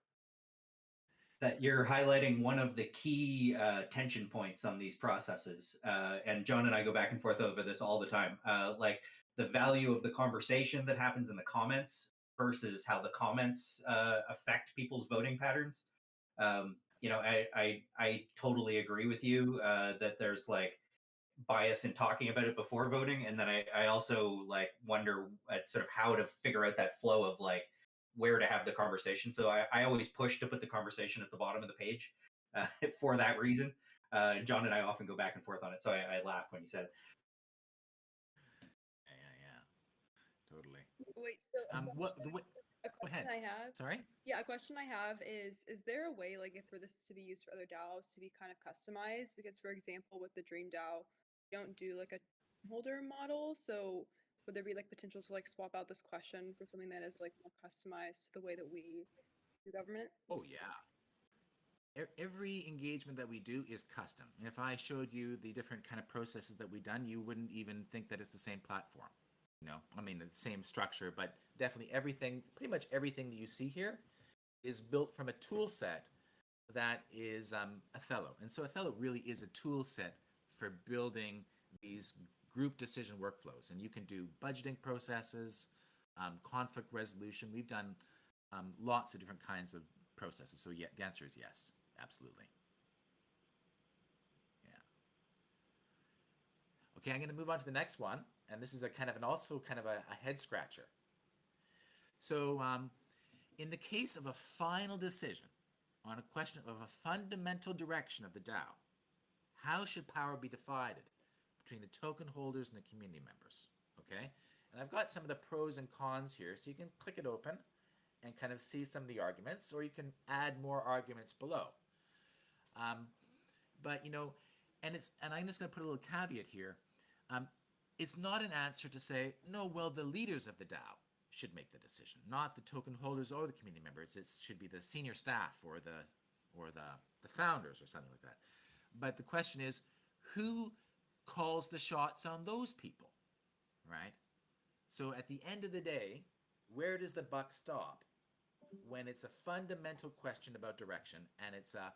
That you're highlighting one of the key tension points on these processes. And John and I go back and forth over this all the time. Like the value of the conversation that happens in the comments versus how the comments affect people's voting patterns. I totally agree with you that there's like bias in talking about it before voting. And then I also like wonder at sort of how to figure out that flow of like where to have the conversation. So I always push to put the conversation at the bottom of the page for that reason. John and I often go back and forth on it. So I laughed when you said it. Yeah, totally. Wait, so a question I have. Sorry? Yeah, a question I have is there a way, like, if for this to be used for other DAOs, to be kind of customized? Because, for example, with the Dream DAO, we don't do like a holder model, so would there be like potential to like swap out this question for something that is like more customized to the way that we do government? Oh yeah. Every engagement that we do is custom. And if I showed you the different kind of processes that we've done, you wouldn't even think that it's the same platform. I mean, the same structure, but definitely pretty much everything that you see here is built from a tool set that is Othello. And so Othello really is a tool set for building these group decision workflows. And you can do budgeting processes, conflict resolution. We've done lots of different kinds of processes. So yeah, the answer is yes, absolutely. Yeah. Okay, I'm going to move on to the next one. And this is also kind of a head scratcher. So In the case of a final decision on a question of a fundamental direction of the DAO, how should power be divided between the token holders and the community members? Okay, and I've got some of the pros and cons here, so you can click it open and kind of see some of the arguments, or you can add more arguments below. But and I'm just going to put a little caveat here. It's not an answer to say, no, well, the leaders of the DAO should make the decision, not the token holders or the community members. It should be the senior staff or the founders or something like that. But the question is, who calls the shots on those people, right? So at the end of the day, where does the buck stop when it's a fundamental question about direction and it's a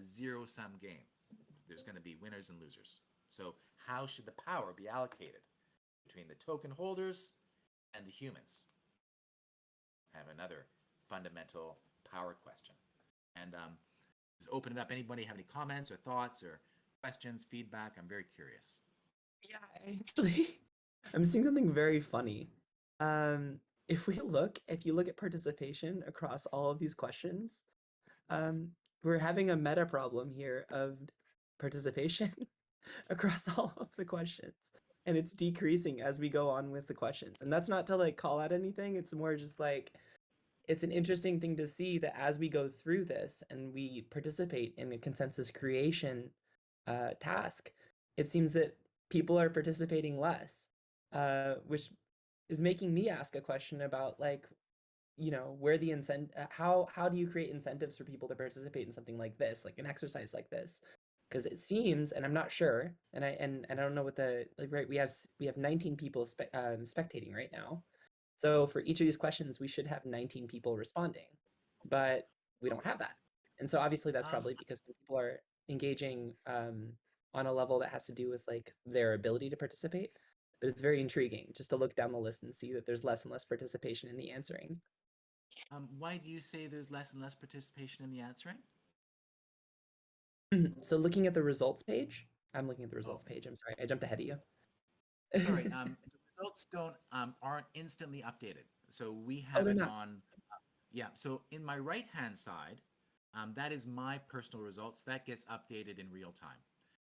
zero-sum game? There's going to be winners and losers. So how should the power be allocated between the token holders and the humans? I have another fundamental power question. And just open it up. Anybody have any comments or thoughts or questions, feedback? I'm very curious. Yeah, actually, I'm seeing something very funny. If you look at participation across all of these questions, we're having a meta problem here of participation across all of the questions, and it's decreasing as we go on with the questions. And that's not to like call out anything, it's more just like it's an interesting thing to see that as we go through this and we participate in a consensus creation task, it seems that people are participating less, which is making me ask a question about like, where the how do you create incentives for people to participate in something like this, like an exercise like this? Because it seems, and I'm not sure, and I don't know what the right. We have 19 people spectating right now, so for each of these questions, we should have 19 people responding, but we don't have that, and so obviously that's probably because people are engaging on a level that has to do with like their ability to participate. But it's very intriguing just to look down the list and see that there's less and less participation in the answering. Why do you say there's less and less participation in the answering? So looking at the results page, I'm looking at the results page. I'm sorry, I jumped ahead of you. Sorry, the results aren't instantly updated. So we have it on, yeah. So in my right-hand side, that is my personal results. That gets updated in real time.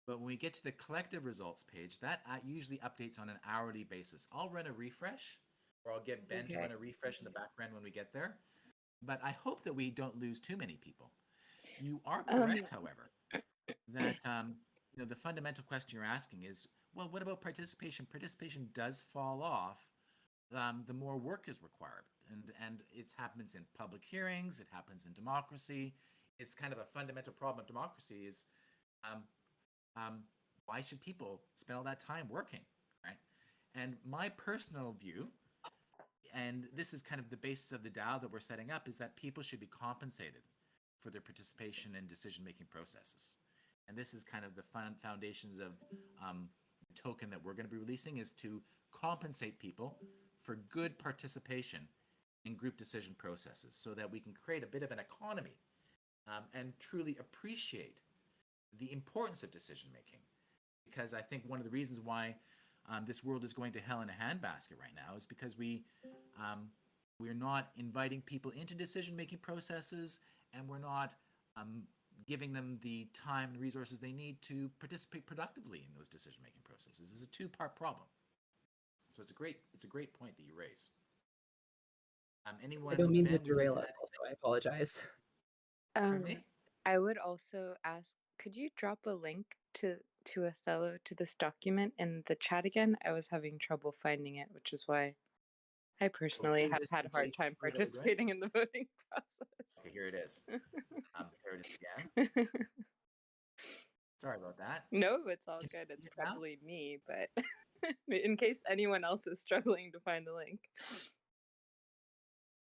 But when we get to the collective results page, that usually updates on an hourly basis. I'll run a refresh, or I'll get Ben to run a refresh in the background when we get there. But I hope that we don't lose too many people. You are correct, however, that the fundamental question you're asking is, well, what about participation? Participation does fall off the more work is required, and it happens in public hearings. It happens in democracy. It's kind of a fundamental problem of democracy is why should people spend all that time working, right? And my personal view, and this is kind of the basis of the DAO that we're setting up, is that people should be compensated for their participation in decision-making processes. And this is kind of the foundations of the token that we're going to be releasing, is to compensate people for good participation in group decision processes so that we can create a bit of an economy and truly appreciate the importance of decision-making. Because I think one of the reasons why this world is going to hell in a handbasket right now is because we're not inviting people into decision-making processes, and we're not giving them the time and resources they need to participate productively in those decision-making processes. It's a two-part problem. So it's a great point that you raise. Anyone? I don't mean to derail us. Also, I apologize. I would also ask, could you drop a link to Othello to this document in the chat again? I was having trouble finding it, which is why I personally have had a hard time participating in the voting process. Okay, here it is. Here it is again. Sorry about that. No, it's all good. It's probably me, but in case anyone else is struggling to find the link.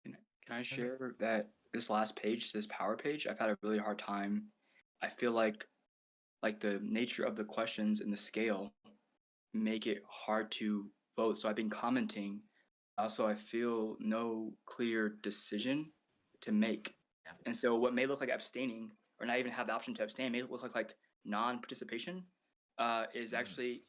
Can I share that this last page, this power page, I've had a really hard time. I feel like the nature of the questions and the scale make it hard to vote. So I've been commenting. Also, I feel no clear decision to make. Yeah. And so what may look like abstaining, or not even have the option to abstain, may look like non-participation, is actually,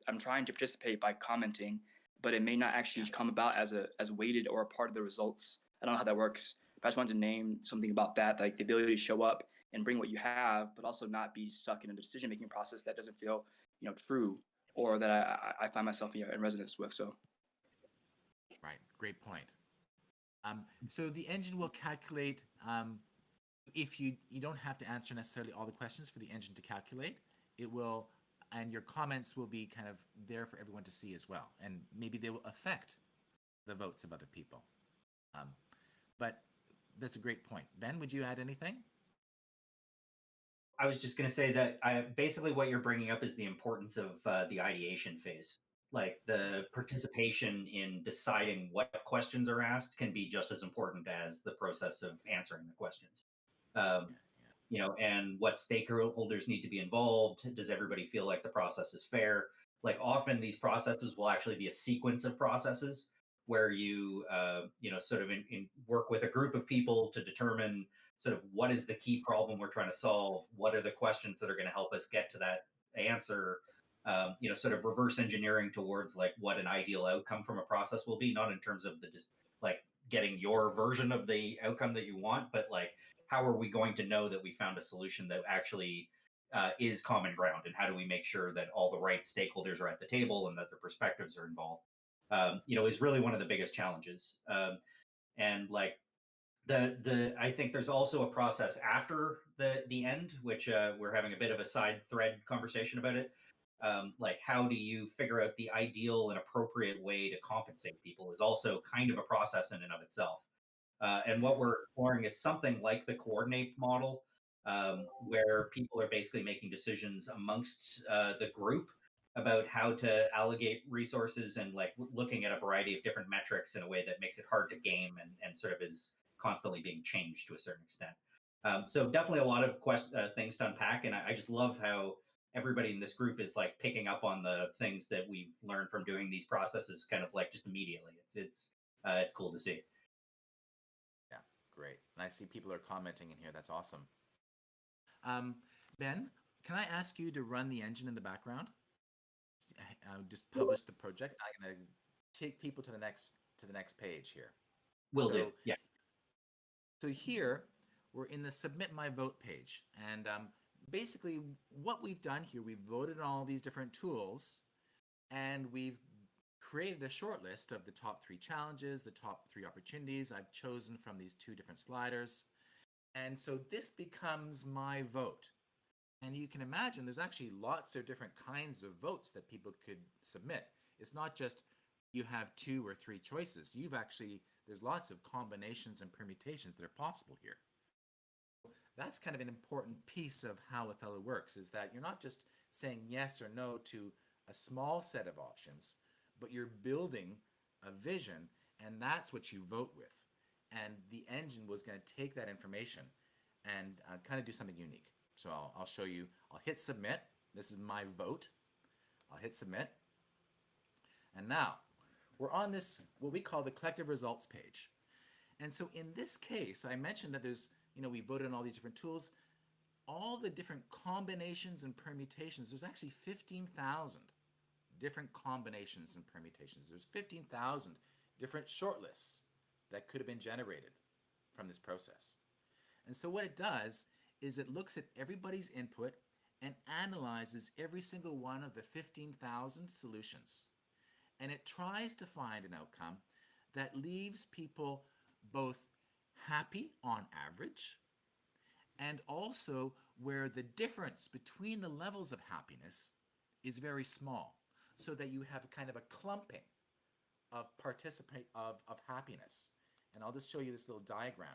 I'm trying to participate by commenting, but it may not actually come about as weighted or a part of the results I don't know how that works, but I just wanted to name something about that, like the ability to show up and bring what you have, but also not be stuck in a decision-making process that doesn't feel, true, or that I find myself in resonance with. So, right, great point. So the engine will calculate. If you don't have to answer necessarily all the questions for the engine to calculate, it will, and your comments will be kind of there for everyone to see as well, and maybe they will affect the votes of other people. But that's a great point. Ben, would you add anything? I was just going to say that basically what you're bringing up is the importance of the ideation phase. Like the participation in deciding what questions are asked can be just as important as the process of answering the questions. And what stakeholders need to be involved. Does everybody feel like the process is fair? Like often these processes will actually be a sequence of processes where you, sort of work with a group of people to determine sort of what is the key problem we're trying to solve. What are the questions that are going to help us get to that answer? Sort of reverse engineering towards like what an ideal outcome from a process will be, not in terms of like getting your version of the outcome that you want, but like how are we going to know that we found a solution that actually is common ground, and how do we make sure that all the right stakeholders are at the table and that their perspectives are involved? Is really one of the biggest challenges. And like I think there's also a process after the end, which we're having a bit of a side thread conversation about it. Like how do you figure out the ideal and appropriate way to compensate people is also kind of a process in and of itself. And what we're exploring is something like the coordinate model, where people are basically making decisions amongst the group about how to allocate resources, and like looking at a variety of different metrics in a way that makes it hard to game, and sort of is constantly being changed to a certain extent. So definitely a lot of things to unpack, and I just love how everybody in this group is like picking up on the things that we've learned from doing these processes, kind of like just immediately. It's cool to see. Yeah, great. And I see people are commenting in here. That's awesome. Ben, can I ask you to run the engine in the background? Just publish the project. I'm going to take people to the next page here. Will do. Yeah. So here we're in the submit my vote page, and basically what we've done here, we've voted on all these different tools, and we've created a short list of the top 3 challenges, the top 3 opportunities I've chosen from these 2 different sliders. And so this becomes my vote. And you can imagine there's actually lots of different kinds of votes that people could submit. It's not just you have 2 or 3 choices. There's lots of combinations and permutations that are possible here. That's kind of an important piece of how Othello works, is that you're not just saying yes or no to a small set of options, but you're building a vision, and that's what you vote with. And the engine was going to take that information and kind of do something unique. So I'll show you. I'll hit submit. This is my vote. I'll hit submit. And now we're on this, what we call the collective results page. And so in this case, I mentioned that there's, we voted on all these different tools. All the different combinations and permutations, there's actually 15,000 different combinations and permutations. There's 15,000 different shortlists that could have been generated from this process. And so what it does is it looks at everybody's input and analyzes every single one of the 15,000 solutions. And it tries to find an outcome that leaves people both happy on average, and also where the difference between the levels of happiness is very small, so that you have kind of a clumping of happiness. And I'll just show you this little diagram.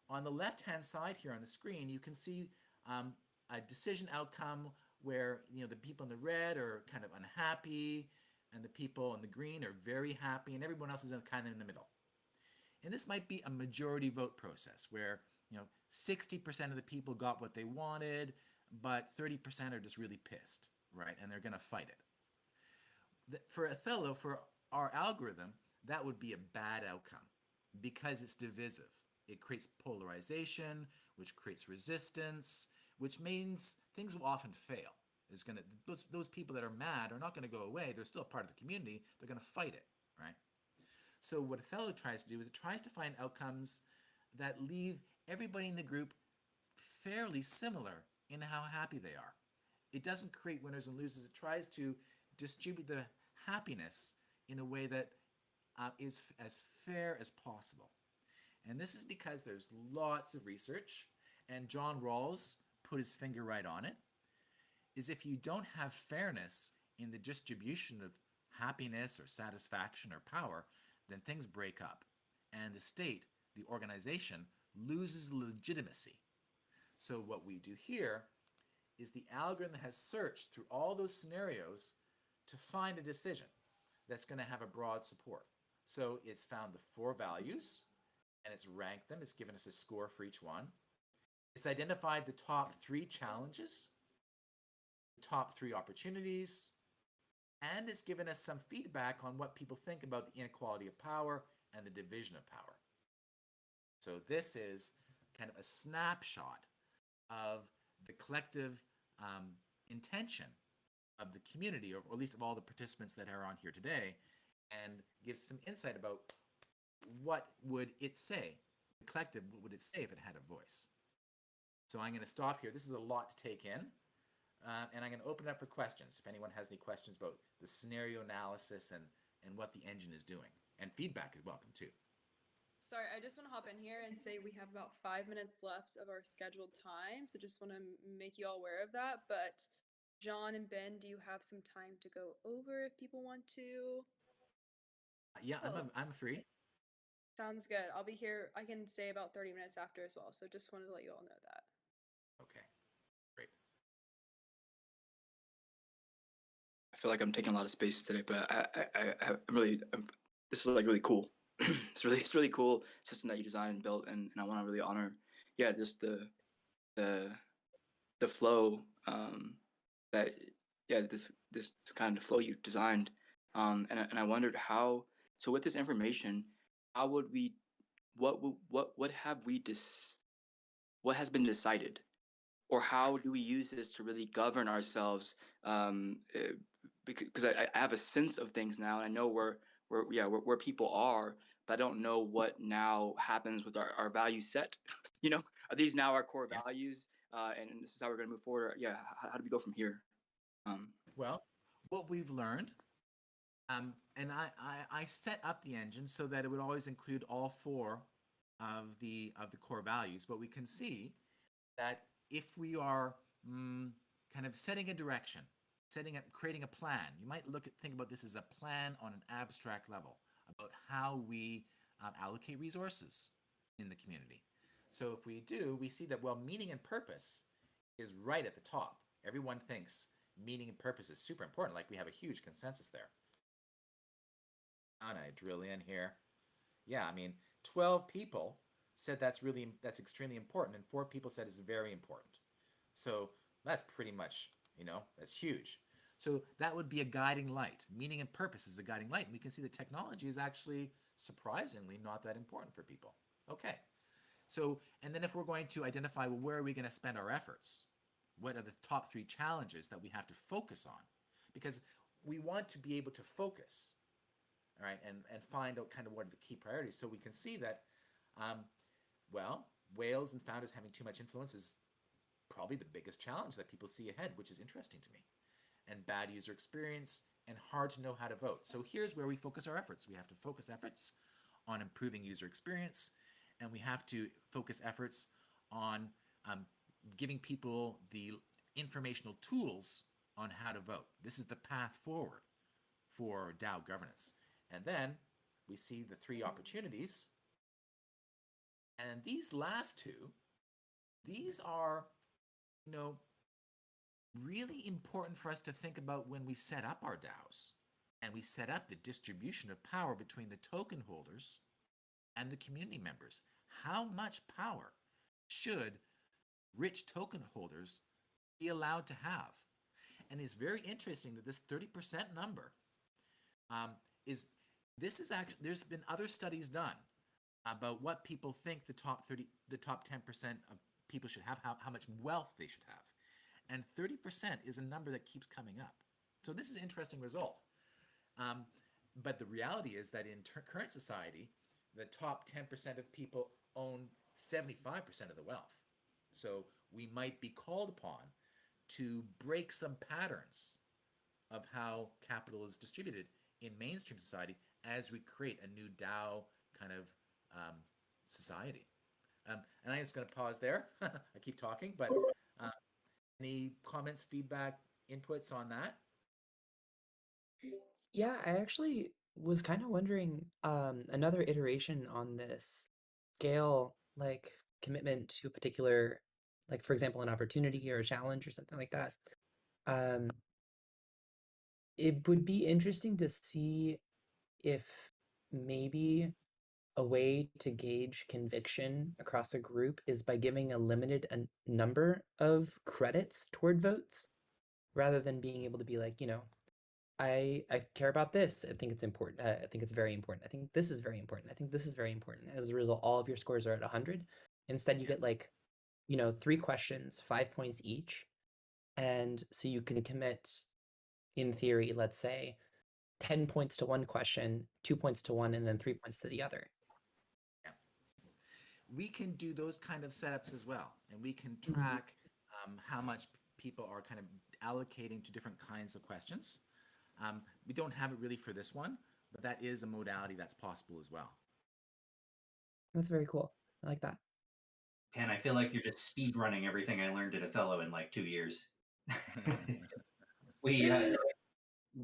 On the left-hand side here on the screen, you can see a decision outcome where the people in the red are kind of unhappy, and the people in the green are very happy, and everyone else is kind of in the middle. And this might be a majority vote process where 60% of the people got what they wanted, but 30% are just really pissed, right? And they're going to fight it. For Othello, for our algorithm, that would be a bad outcome because it's divisive. It creates polarization, which creates resistance, which means things will often fail. Those people that are mad are not going to go away. They're still a part of the community. They're going to fight it, right? So what Othello tries to do is it tries to find outcomes that leave everybody in the group fairly similar in how happy they are. It doesn't create winners and losers. It tries to distribute the happiness in a way that is as fair as possible. And this is because there's lots of research, and John Rawls put his finger right on it, is if you don't have fairness in the distribution of happiness or satisfaction or power, then things break up. And the state, the organization, loses legitimacy. So what we do here is the algorithm has searched through all those scenarios to find a decision that's going to have a broad support. So it's found the 4 values, and it's ranked them. It's given us a score for each one. It's identified the top 3 challenges, the top 3 opportunities, and it's given us some feedback on what people think about the inequality of power and the division of power. So this is kind of a snapshot of the collective intention of the community, or at least of all the participants that are on here today, and gives some insight about what would it say, the collective, what would it say if it had a voice. So I'm going to stop here. This is a lot to take in, and I'm going to open it up for questions if anyone has any questions about the scenario analysis and what the engine is doing. And feedback is welcome too. Sorry, I just want to hop in here and say we have about 5 minutes left of our scheduled time, so just want to make you all aware of that. But John and Ben, do you have some time to go over if people want to? Yeah, I'm free. Sounds good. I'll be here. I can stay about 30 minutes after as well, so just wanted to let you all know that. Okay, great. I feel like I'm taking a lot of space today, but this is like really cool. It's really cool system that you designed and built, and I want to really honor, just the flow this kind of flow you designed, and I wondered how. So with this information, how would we, what has been decided, or how do we use this to really govern ourselves? Because I have a sense of things now, and I know where people are, but I don't know what now happens with our value set. Are these now our core values? And this is how we're going to move forward. How do we go from here? Well, what we've learned, and I set up the engine so that it would always include all 4 of the core values, but we can see that if we are kind of setting a direction, creating a plan, you might think about this as a plan on an abstract level about how we allocate resources in the community. So if we do, we see that, well, meaning and purpose is right at the top. Everyone thinks meaning and purpose is super important, like we have a huge consensus there. And I drill in here. Yeah, I mean, 12 people said that's extremely important, and 4 people said it's very important. So that's pretty much, that's huge. So that would be a guiding light. Meaning and purpose is a guiding light. And we can see that technology is actually surprisingly not that important for people. Okay. So, and then if we're going to identify, well, where are we going to spend our efforts? What are the top 3 challenges that we have to focus on? Because we want to be able to focus, all right, and find out kind of what are the key priorities. So we can see that, whales and founders having too much influence is probably the biggest challenge that people see ahead, which is interesting to me. And bad user experience and hard to know how to vote. So here's where we focus our efforts. We have to focus efforts on improving user experience, and we have to focus efforts on giving people the informational tools on how to vote. This is the path forward for DAO governance. And then we see the 3 opportunities. And these last 2, these are, really important for us to think about when we set up our DAOs and we set up the distribution of power between the token holders and the community members. How much power should rich token holders be allowed to have? And it's very interesting that this 30% number there's been other studies done about what people think the top 10% of people should have, how much wealth they should have. And 30% is a number that keeps coming up. So this is an interesting result. but the reality is that in current society, the top 10% of people own 75% of the wealth. So we might be called upon to break some patterns of how capital is distributed in mainstream society as we create a new DAO kind of society. And I'm just going to pause there. I keep talking, but any comments, feedback, inputs on that? Yeah, I actually was kind of wondering another iteration on this scale, like commitment to a particular, like for example, an opportunity or a challenge or something like that. It would be interesting to see if maybe a way to gauge conviction across a group is by giving a limited number of credits toward votes rather than being able to be like, I care about this. I think it's important. I think it's very important. I think this is very important. I think this is very important. As a result, all of your scores are at 100. Instead, you get like, 3 questions, 5 points each. And so you can commit, in theory, let's say, 10 points to one question, 2 points to one, and then 3 points to the other. Yeah. We can do those kind of setups as well. And we can track how much people are kind of allocating to different kinds of questions. We don't have it really for this one, but that is a modality that's possible as well. That's very cool. I like that. Pan, I feel like you're just speed running everything I learned at Othello in like 2 years. We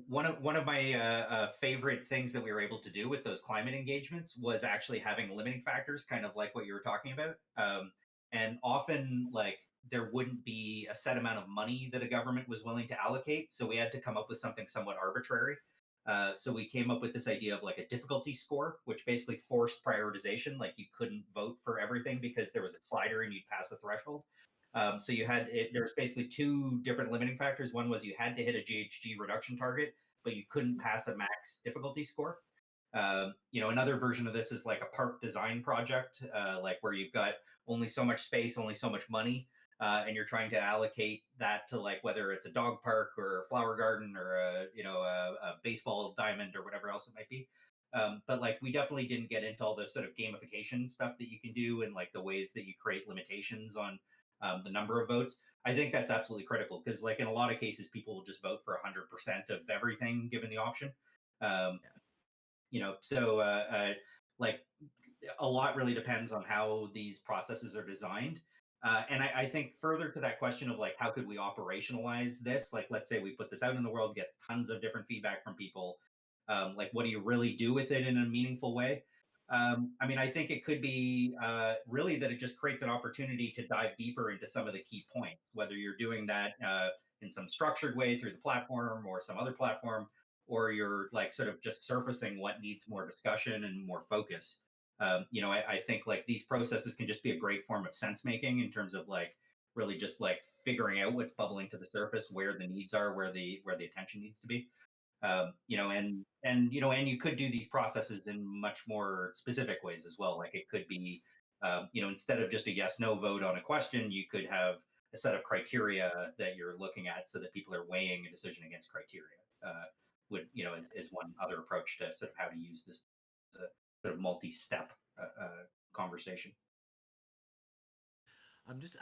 one of my favorite things that we were able to do with those climate engagements was actually having limiting factors, kind of like what you were talking about. And often, like, there wouldn't be a set amount of money that a government was willing to allocate, so we had to come up with something somewhat arbitrary. So we came up with this idea of like a difficulty score, which basically forced prioritization. Like you couldn't vote for everything because there was a slider and you'd pass the threshold. So there was basically 2 different limiting factors. One was you had to hit a GHG reduction target, but you couldn't pass a max difficulty score. Another version of this is like a park design project, like where you've got only so much space, only so much money, and you're trying to allocate that to like whether it's a dog park or a flower garden or a baseball diamond or whatever else it might be. But like we definitely didn't get into all the sort of gamification stuff that you can do and like the ways that you create limitations on the number of votes. I think that's absolutely critical because, like, in a lot of cases, people will just vote for 100% of everything given the option. Like, a lot really depends on how these processes are designed. And I think further to that question of like, how could we operationalize this? Like, let's say we put this out in the world, get tons of different feedback from people. Like, what do you really do with it in a meaningful way? I think it could be really that it just creates an opportunity to dive deeper into some of the key points, whether you're doing that in some structured way through the platform or some other platform, or you're like sort of just surfacing what needs more discussion and more focus. I think like these processes can just be a great form of sense making in terms of like really just like figuring out what's bubbling to the surface, where the needs are, where the attention needs to be. And you could do these processes in much more specific ways as well. Like it could be, instead of just a yes no vote on a question, you could have a set of criteria that you're looking at so that people are weighing a decision against criteria. Is one other approach to sort of how to use this as a sort of multi-step conversation.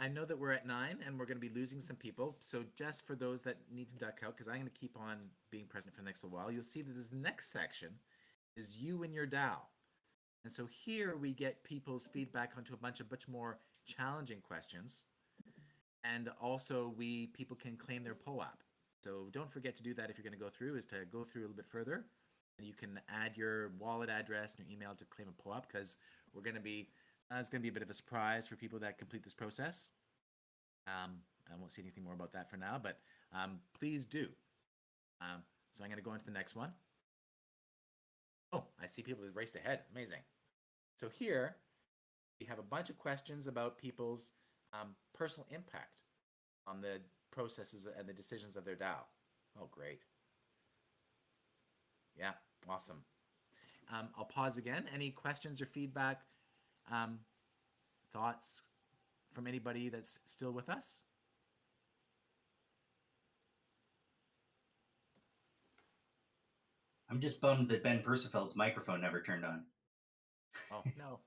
I know that we're at 9 and we're going to be losing some people. So just for those that need to duck out, because I'm going to keep on being present for the next while, you'll see that this next section is you and your DAO. And so here we get people's feedback onto a bunch of much more challenging questions. And also people can claim their POAP. So don't forget to do that if you're going to go through, is to go through a little bit further. And you can add your wallet address and your email to claim a POAP, because we're going to be it's going to be a bit of a surprise for people that complete this process. I won't say anything more about that for now, but please do. So I'm going to go into the next one. Oh, I see people have raced ahead. Amazing. So here we have a bunch of questions about people's personal impact on the processes and the decisions of their DAO. Oh, great. Yeah, awesome. I'll pause again. Any questions or feedback? Thoughts from anybody that's still with us? I'm just bummed that Ben Percifeld's microphone never turned on. Oh, no.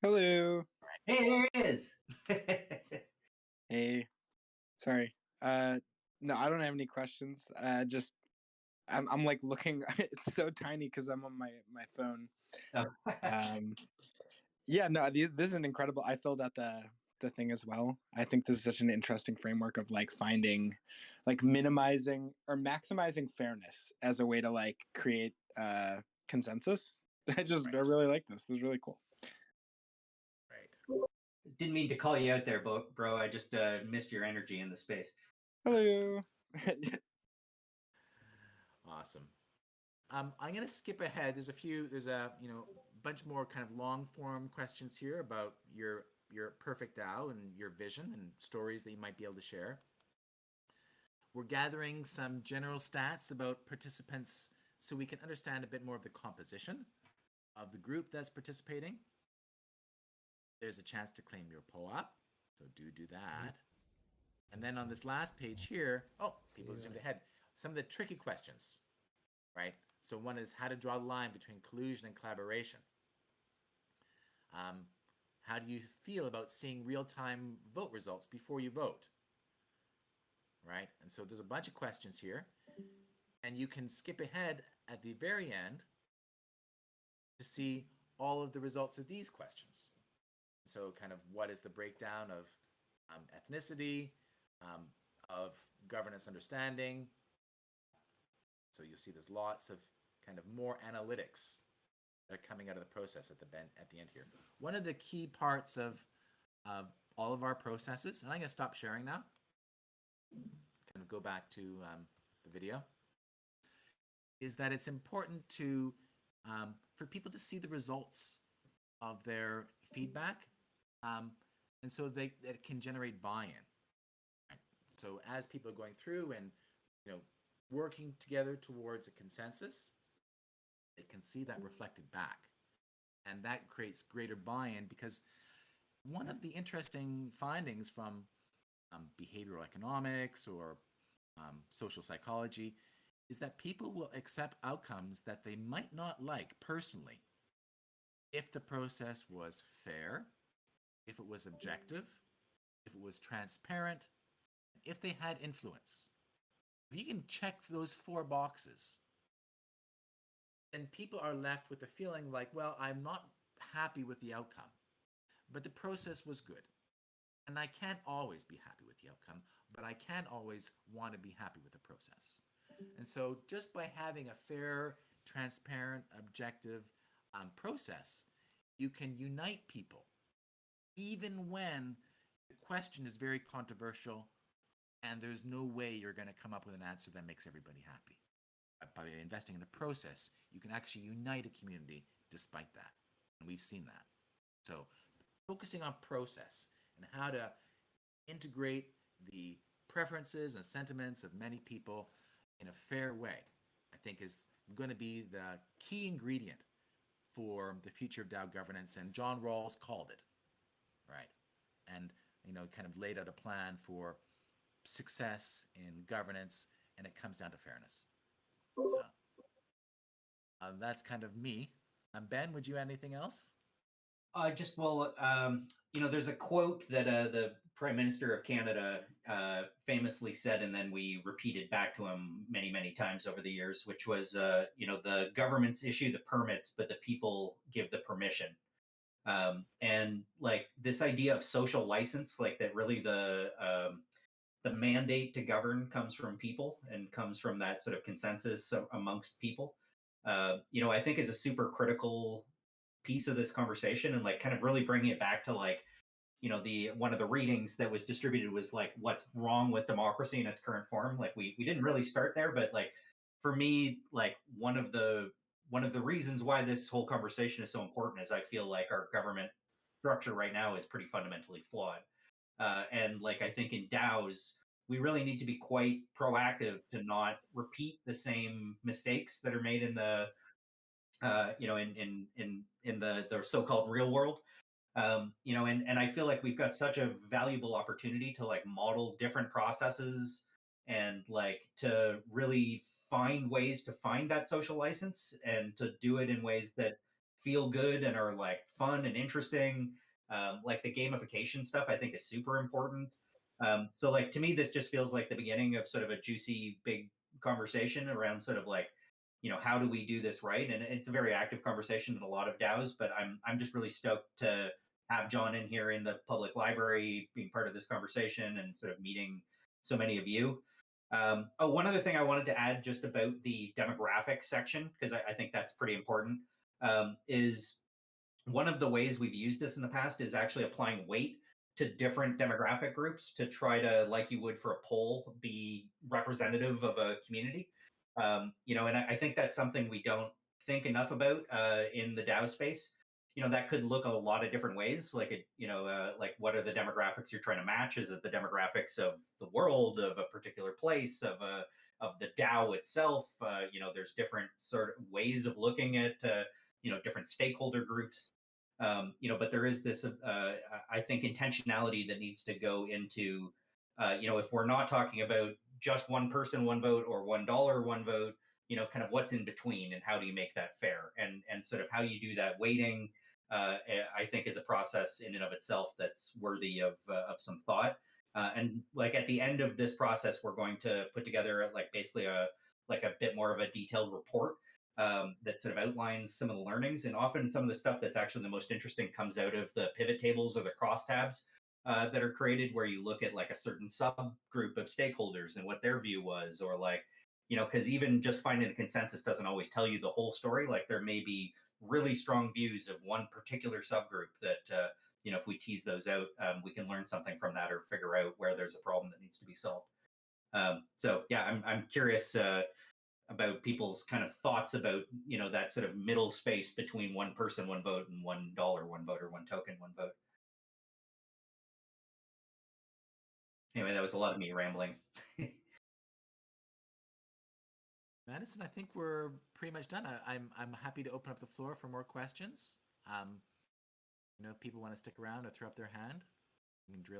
Hello. Hey, there he is. Hey. Sorry. No, I don't have any questions. I'm like looking. It's so tiny because I'm on my phone. Oh. Yeah. No. This is an incredible. I filled out the thing as well. I think this is such an interesting framework of like finding, like minimizing or maximizing fairness as a way to like create consensus. I really like this. This is really cool. Right. Didn't mean to call you out there, bro. I just missed your energy in the space. Hello. Awesome. I'm going to skip ahead. There's a bunch more kind of long form questions here about your perfect DAO and your vision and stories that you might be able to share. We're gathering some general stats about participants so we can understand a bit more of the composition of the group that's participating. There's a chance to claim your POAP, so do that. And then on this last page here, people zoomed ahead. Some of the tricky questions, right? So one is how to draw the line between collusion and collaboration. How do you feel about seeing real-time vote results before you vote? Right? And so there's a bunch of questions here. And you can skip ahead at the very end to see all of the results of these questions. So kind of what is the breakdown of ethnicity, of governance understanding. So you'll see there's lots of kind of more analytics that are coming out of the process at the end here. One of the key parts of all of our processes, and I'm going to stop sharing now, kind of go back to the video, is that it's important to for people to see the results of their feedback, and so that can generate buy-in. Right? So as people are going through and working together towards a consensus, they can see that reflected back, and that creates greater buy-in, because one of the interesting findings from behavioral economics or social psychology is that people will accept outcomes that they might not like personally if the process was fair, if it was objective, if it was transparent, if they had influence. If you can check those 4 boxes, then people are left with the feeling like, well, I'm not happy with the outcome, but the process was good. And I can't always be happy with the outcome, but I can always want to be happy with the process. And so just by having a fair, transparent, objective process, you can unite people, even when the question is very controversial and there's no way you're going to come up with an answer that makes everybody happy. By investing in the process, you can actually unite a community despite that. And we've seen that. So focusing on process and how to integrate the preferences and sentiments of many people in a fair way, I think is going to be the key ingredient for the future of DAO governance. And John Rawls called it, right? And, kind of laid out a plan for success in governance, and it comes down to fairness. So that's kind of me. Ben, would you add anything else? There's a quote that the Prime Minister of Canada famously said, and then we repeated back to him many, many times over the years, which was, the governments issue the permits, but the people give the permission. And like this idea of social license, like that really the mandate to govern comes from people and comes from that sort of consensus amongst people, I think is a super critical piece of this conversation, and like kind of really bringing it back to like, the one of the readings that was distributed was like, what's wrong with democracy in its current form. Like we didn't really start there, but like for me, like one of the reasons why this whole conversation is so important is I feel like our government structure right now is pretty fundamentally flawed. And like I think in DAOs, we really need to be quite proactive to not repeat the same mistakes that are made in the in the so-called real world. And I feel like we've got such a valuable opportunity to like model different processes and like to really find ways to find that social license and to do it in ways that feel good and are like fun and interesting. Like the gamification stuff, I think is super important. So like to me, this just feels like the beginning of sort of a juicy, big conversation around sort of like, how do we do this right? And it's a very active conversation in a lot of DAOs, but I'm just really stoked to have John in here in the public library, being part of this conversation and sort of meeting so many of you. One other thing I wanted to add just about the demographic section, because I think that's pretty important, is one of the ways we've used this in the past is actually applying weight to different demographic groups to try to, like you would for a poll, be representative of a community. And I think that's something we don't think enough about in the DAO space. That could look a lot of different ways. Like like what are the demographics you're trying to match? Is it the demographics of the world, of a particular place, of the DAO itself? There's different sort of ways of looking at different stakeholder groups. But there is this, I think, intentionality that needs to go into, if we're not talking about just one person, one vote, or $1, one vote, kind of what's in between and how do you make that fair, and sort of how you do that weighting, I think is a process in and of itself that's worthy of some thought. And like at the end of this process, we're going to put together like basically a bit more of a detailed report that sort of outlines some of the learnings. And often some of the stuff that's actually the most interesting comes out of the pivot tables or the crosstabs that are created, where you look at like a certain subgroup of stakeholders and what their view was, or like, because even just finding the consensus doesn't always tell you the whole story. Like there may be really strong views of one particular subgroup that, if we tease those out, we can learn something from that or figure out where there's a problem that needs to be solved. So yeah, I'm curious about people's kind of thoughts about that sort of middle space between one person, one vote, and $1, one vote, or one token, one vote. Anyway, that was a lot of me rambling. Madison, I think we're pretty much done. I'm happy to open up the floor for more questions. If people want to stick around or throw up their hand, we can drill